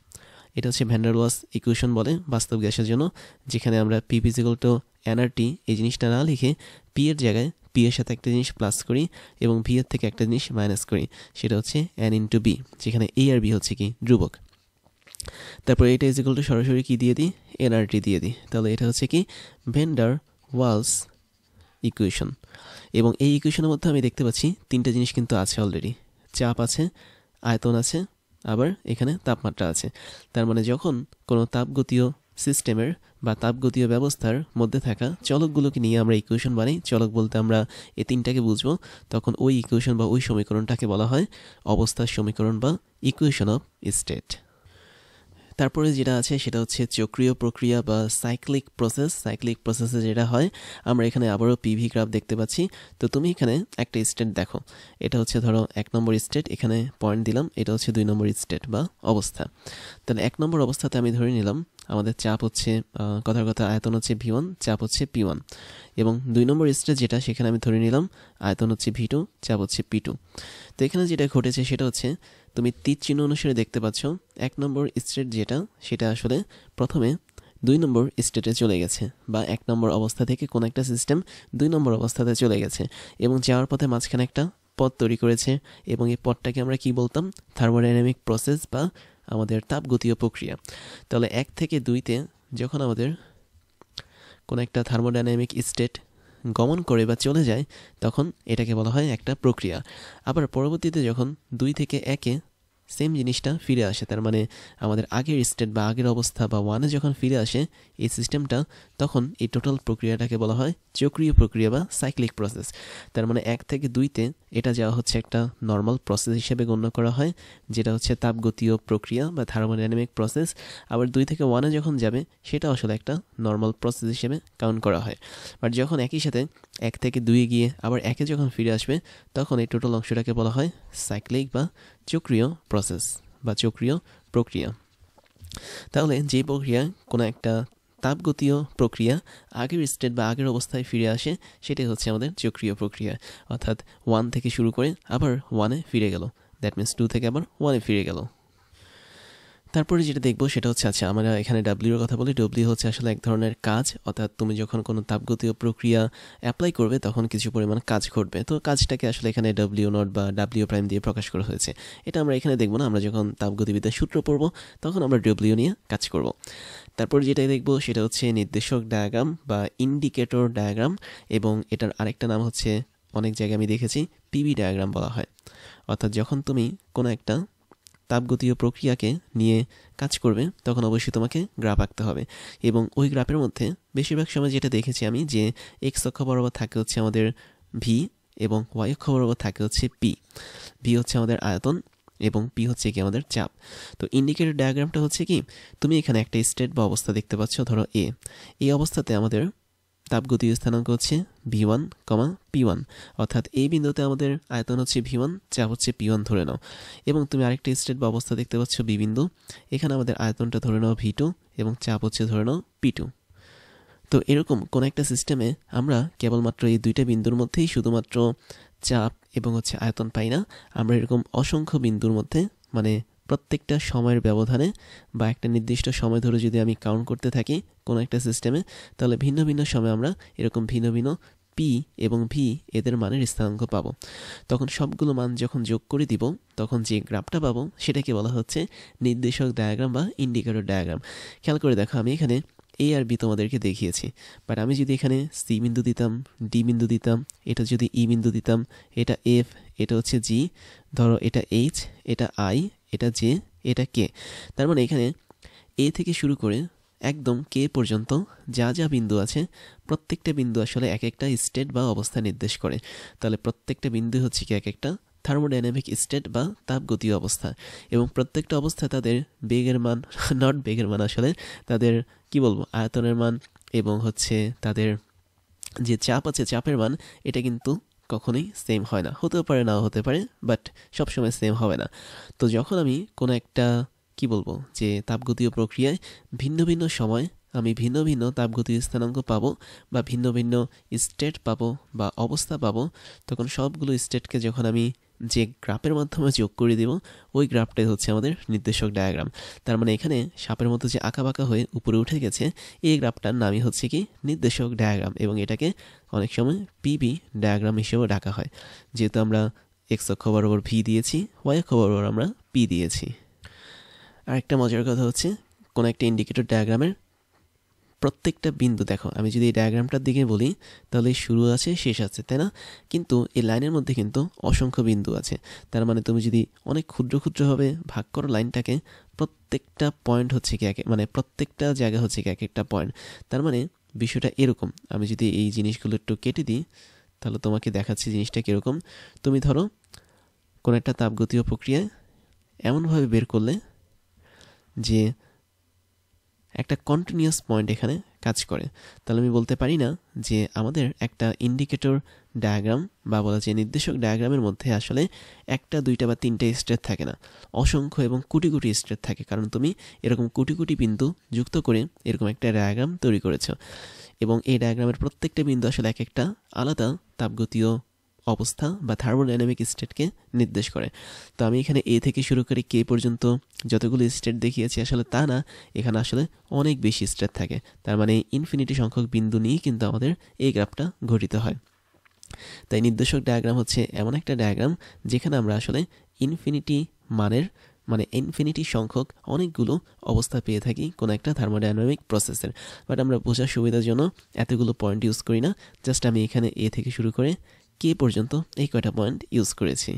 এটা হচ্ছে ভ্যান ডার ওয়ালস ইকুয়েশন বলে বাস্তব গ্যাসের জন্য, যেখানে আমরা PV is equal to nRT এই জিনিসটা না লিখে পি এর জায়গায় পি এর সাথে একটা জিনিস প্লাস করি এবং ভি এর থেকে একটা জিনিস মাইনাস করি, সেটা হচ্ছে এন ইন্টু বি, যেখানে এ আর বি হচ্ছে কি ধ্রুবক। তারপর এটা ইজ ইকুয়াল টু সরাসরি কি দিয়ে দিই, এনআরটি দিয়ে দিই। তাহলে এটা হচ্ছে কি ভ্যান ডার ওয়ালস ইকুয়েশন। এবং এই ইকুয়েশনের মধ্যে আমি দেখতে পাচ্ছি তিনটা জিনিস কিন্তু আছে অলরেডি, চাপ আছে, আয়তন আছে, আবার এখানে তাপমাত্রা আছে। তার মানে যখন কোনো তাপগতীয় সিস্টেমের বা তাপগতীয় ব্যবস্থার মধ্যে থাকা চলকগুলোকে নিয়ে আমরা ইকুয়েশন বানাই, চলক বলতে আমরা এই তিনটাকে বুঝবো, তখন ওই ইকুয়েশন বা ওই সমীকরণটাকে বলা হয় অবস্থার সমীকরণ বা ইকুয়েশন অফ স্টেট। তারপরে যেটা আছে সেটা হচ্ছে চক্রীয় প্রক্রিয়া বা সাইক্লিক প্রসেস। সাইক্লিক প্রসেসে যেটা হয়, আমরা এখানে আবারও পিভি গ্রাফ দেখতে পাচ্ছি। তো তুমি এখানে একটা স্টেট দেখো, এটা হচ্ছে ধরো 1 নম্বর স্টেট, এখানে পয়েন্ট দিলাম, এটা হচ্ছে 2 নম্বর স্টেট বা অবস্থা। তাহলে 1 নম্বর অবস্থাতে আমি ধরে নিলাম আমাদের চাপ হচ্ছে কথার কথা আয়তন হচ্ছে ভি1, চাপ হচ্ছে পি1। এবং 2 নম্বর স্টেট যেটা, সেখানে আমি ধরে নিলাম আয়তন হচ্ছে ভি2, চাপ হচ্ছে পি2। তো এখানে যেটা ঘটেছে সেটা হচ্ছে তুমি তীর চিহ্ন অনুসারে দেখতে পাচ্ছ 1 নম্বর স্টেট যেটা, সেটা আসলে প্রথমে 2 নম্বর স্টেটে চলে গেছে, বা 1 নম্বর অবস্থা থেকে কোন একটা সিস্টেম 2 নম্বর অবস্থাতে চলে গেছে এবং যাওয়ার পথে মাঝখানে একটা পথ তৈরি করেছে, এবং এই পথটাকে আমরা কি বলতাম, থার্মোডাইনামিক প্রসেস বা আমাদের তাপগতীয় প্রক্রিয়া। তাহলে 1 থেকে 2তে যখন আমাদের কোন একটা থার্মোডাইনামিক স্টেট গমন করে বা চলে যায়, তখন এটাকে বলা হয় একটা প্রক্রিয়া। আবার পরবর্তীতে যখন 2 থেকে 1-এ সেম জিনিসটা ফিরে আসে, তার মানে আমাদের আগের স্টেট বা আগের অবস্থা বা 1-এ যখন ফিরে আসে এই সিস্টেমটা, তখন এই টোটাল প্রক্রিয়াটাকে বলা হয় চক্রীয় প্রক্রিয়া বা সাইক্লিক প্রসেস। তার মানে 1 থেকে 2-তে এটা যাওয়া হচ্ছে একটা নর্মাল প্রসেস হিসেবে গণ্য করা হয়, যেটা হচ্ছে তাপগতীয় প্রক্রিয়া বা থার্মোডাইনামিক প্রসেস। আবার 2 থেকে 1-এ যখন যাবে সেটা আসলে একটা নর্মাল প্রসেস হিসেবে কাউন্ট করা হয়। বাট যখন একই সাথে 1 থেকে 2-এ গিয়ে আবার 1-এ যখন ফিরে আসবে, তখন এই টোটাল অংশটাকে বলা হয় সাইক্লিক বা চক্রীয় প্রসেস বা চক্রীয় প্রক্রিয়া। তাহলে যে প্রক্রিয়া কোনো একটা তাপগতীয় প্রক্রিয়া আগের স্টেট বা আগের অবস্থায় ফিরে আসে, সেটাই হচ্ছে আমাদের চক্রীয় প্রক্রিয়া। অর্থাৎ 1 থেকে শুরু করে আবার 1-এ ফিরে গেল, দ্যাট মিনস 2 থেকে আবার 1-এ ফিরে গেল। তারপরে যেটা দেখবো সেটা হচ্ছে, আচ্ছা আমরা এখানে ডাব্লিউর কথা বলি। ডব্লিউ হচ্ছে আসলে এক ধরনের কাজ, অর্থাৎ তুমি যখন কোনো তাপগতীয় প্রক্রিয়া অ্যাপ্লাই করবে তখন কিছু পরিমাণ কাজ ঘটবে। তো কাজটাকে আসলে এখানে ডব্লিউ নট বা ডাব্লিউ প্রাইম দিয়ে প্রকাশ করা হয়েছে। এটা আমরা এখানে দেখবো না, আমরা যখন তাপগতিবিদ্যার সূত্র পড়বো তখন আমরা ডব্লিউ নিয়ে কাজ করব। তারপর যেটা দেখবো সেটা হচ্ছে নির্দেশক ডায়াগ্রাম বা ইন্ডিকেটর ডায়াগ্রাম, এবং এটার আরেকটা নাম হচ্ছে অনেক জায়গায় আমি দেখেছি পিভি ডায়াগ্রাম বলা হয়। অর্থাৎ যখন তুমি কোনো একটা তাপগতীয় প্রক্রিয়াকে নিয়ে কাজ করবে তখন অবশ্যই তোমাকে গ্রাফ আঁকতে হবে, এবং ওই গ্রাফের মধ্যে বেশিরভাগ সময় যেটা দেখেছি আমি, যে এক্স অক্ষ বরাবর থাকে হচ্ছে আমাদের ভি এবং ওয়াই অক্ষ বরাবর থাকে হচ্ছে পি। ভি হচ্ছে আমাদের আয়তন এবং পি হচ্ছে কি আমাদের চাপ। তো ইন্ডিকেটর ডায়াগ্রামটা হচ্ছে কি, তুমি এখানে একটা স্টেট বা অবস্থা দেখতে পাচ্ছ, ধরো এ। এই অবস্থাতে আমাদের তাপগতীয় স্থানাঙ্ক হচ্ছে ভি1, পি1, অর্থাৎ এই বিন্দুতে আমাদের আয়তন হচ্ছে ভি1, চাপ হচ্ছে পি1 ধরে নাও। এবং তুমি আরেকটা স্টেট বা অবস্থা দেখতে পাচ্ছ বি বিন্দু, এখানে আমাদের আয়তনটা ধরে নাও ভি2 এবং চাপ হচ্ছে ধরে নাও পি2। তো এরকম কোন একটা সিস্টেমে আমরা কেবলমাত্র এই দুইটা বিন্দুর মধ্যেই শুধুমাত্র চাপ এবং হচ্ছে আয়তন পাই না, আমরা এরকম অসংখ্য বিন্দুর মধ্যে, মানে প্রত্যেকটা সময়ের ব্যবধানে বা একটা নির্দিষ্ট সময় ধরে যদি আমি কাউন্ট করতে থাকি কোনো একটা সিস্টেমে, তাহলে ভিন্ন ভিন্ন সময়ে আমরা এরকম ভিন্ন ভিন্ন পি এবং ভি এদের মানের স্থানাঙ্ক পাবো। তখন সবগুলো মান যখন যোগ করে দিব, তখন যে গ্রাফটা পাবো সেটাকে বলা হচ্ছে নির্দেশক ডায়াগ্রাম বা ইন্ডিকেটর ডায়াগ্রাম। খেয়াল করে দেখো, আমি এখানে এ আর বি তোমাদেরকে দেখিয়েছি, বাট আমি যদি এখানে সি বিন্দু দিতাম, ডি বিন্দু দিতাম, এটা যদি ই বিন্দু দিতাম, এটা এফ, এটা হচ্ছে জি, ধরো এটা এইচ, এটা আই, এটা জে, এটা কে, তার মানে এখানে এ থেকে শুরু করে একদম কে পর্যন্ত যা যা বিন্দু আছে, প্রত্যেকটা বিন্দু আসলে এক একটা স্টেট বা অবস্থা নির্দেশ করে। তাহলে প্রত্যেকটা বিন্দু হচ্ছে কি এক একটা থার্মোডাইনামিক স্টেট বা তাপগতীয় অবস্থা, এবং প্রত্যেকটা অবস্থায় তাদের বেগের মান, নট বেগের মান, আসলে তাদের কি বলবো আয়তনের মান এবং হচ্ছে তাদের যে চাপ আছে চাপের মান, এটা কিন্তু কখনোই সেম হয় না। হতেও পারে, নাও হতে পারে, বাট সবসময় সেম হবে না। তো যখন আমি কোনো একটা কি বলবো যে তাপগতীয় প্রক্রিয়ায় ভিন্ন ভিন্ন সময় আমি ভিন্ন ভিন্ন তাপগতীয় স্থানাঙ্ক পাবো বা ভিন্ন ভিন্ন স্টেট পাবো বা অবস্থা পাবো, তখন সবগুলো স্টেটকে যখন আমি যে গ্রাফের মাধ্যমে যোগ করে দিব ওই গ্রাফটাই হচ্ছে আমাদের নির্দেশক ডায়াগ্রাম। তার মানে এখানে সাপের মতো যে আঁকাবাঁকা হয়ে উপরে উঠে গেছে এই গ্রাফটার নামই হচ্ছে কি নির্দেশক ডায়াগ্রাম, এবং এটাকে অনেক সময় পিভি ডায়াগ্রাম হিসেবেও ডাকা হয়, যেহেতু আমরা এক্স অক্ষ বরাবর ভি দিয়েছি, ওয়াই অক্ষ বরাবর আমরা পি দিয়েছি। আর একটা মজার কথা হচ্ছে কোনো একটা ইন্ডিকেটর ডায়াগ্রামের প্রত্যেকটা বিন্দু দেখো, আমি যদি এই ডায়াগ্রামটার দিকে বলি তাহলে শুরু আছে শেষ আছে, তাই না? কিন্তু এই লাইনের মধ্যে কিন্তু অসংখ্য বিন্দু আছে। তার মানে তুমি যদি অনেক ক্ষুদ্র ক্ষুদ্রভাবে ভাগ করো লাইনটাকে, প্রত্যেকটা পয়েন্ট হচ্ছে কি মানে প্রত্যেকটা জায়গা হচ্ছে কি এক একটা পয়েন্ট। তার মানে বিষয়টা এরকম, আমি যদি এই জিনিসগুলো একটু কেটে দিই তাহলে তোমাকে দেখাচ্ছি জিনিসটা কীরকম। তুমি ধরো কোনো একটা তাপগতীয় প্রক্রিয়ায় এমনভাবে বের করলে যে একটা কন্টিনিউয়াস পয়েন্ট এখানে কাজ করে, তাহলে আমি বলতে পারি না যে আমাদের একটা ইন্ডিকেটর ডায়াগ্রাম বা বলা যায় নির্দেশক ডায়াগ্রামের মধ্যে আসলে একটা দুইটা বা তিনটা স্টেট থাকে না, অসংখ্য এবং কোটি কোটি স্টেট থাকে, কারণ তুমি এরকম কোটি কোটি বিন্দু যুক্ত করে এরকম একটা ডায়াগ্রাম তৈরি করেছো, এবং এই ডায়াগ্রামের প্রত্যেকটা বিন্দু আসলে এক একটা আলাদা তাপগতীয় অবস্থা বা থার্মোডাইনামিক স্টেটকে নির্দেশ করে। তো আমি এখানে এ থেকে শুরু করে কে পর্যন্ত যতগুলো স্টেট দেখিয়েছি আসলে তা না, এখানে আসলে অনেক বেশি স্টেট থাকে। তার মানে ইনফিনিটি সংখ্যক বিন্দু নিয়েই কিন্তু আমাদের এই গ্রাফটা গঠিত হয়। তাই নির্দেশক ডায়াগ্রাম হচ্ছে এমন একটা ডায়াগ্রাম যেখানে আমরা আসলে ইনফিনিটি মানের মানে ইনফিনিটি সংখ্যক অনেকগুলো অবস্থা পেয়ে থাকি কোনো একটা থার্মোডাইনামিক প্রসেসের। বাট আমরা বোঝার সুবিধার জন্য এতগুলো পয়েন্ট ইউজ করি না, জাস্ট আমি এখানে এ থেকে শুরু করে কে পর্যন্ত এই কয়টা পয়েন্ট ইউজ করেছি।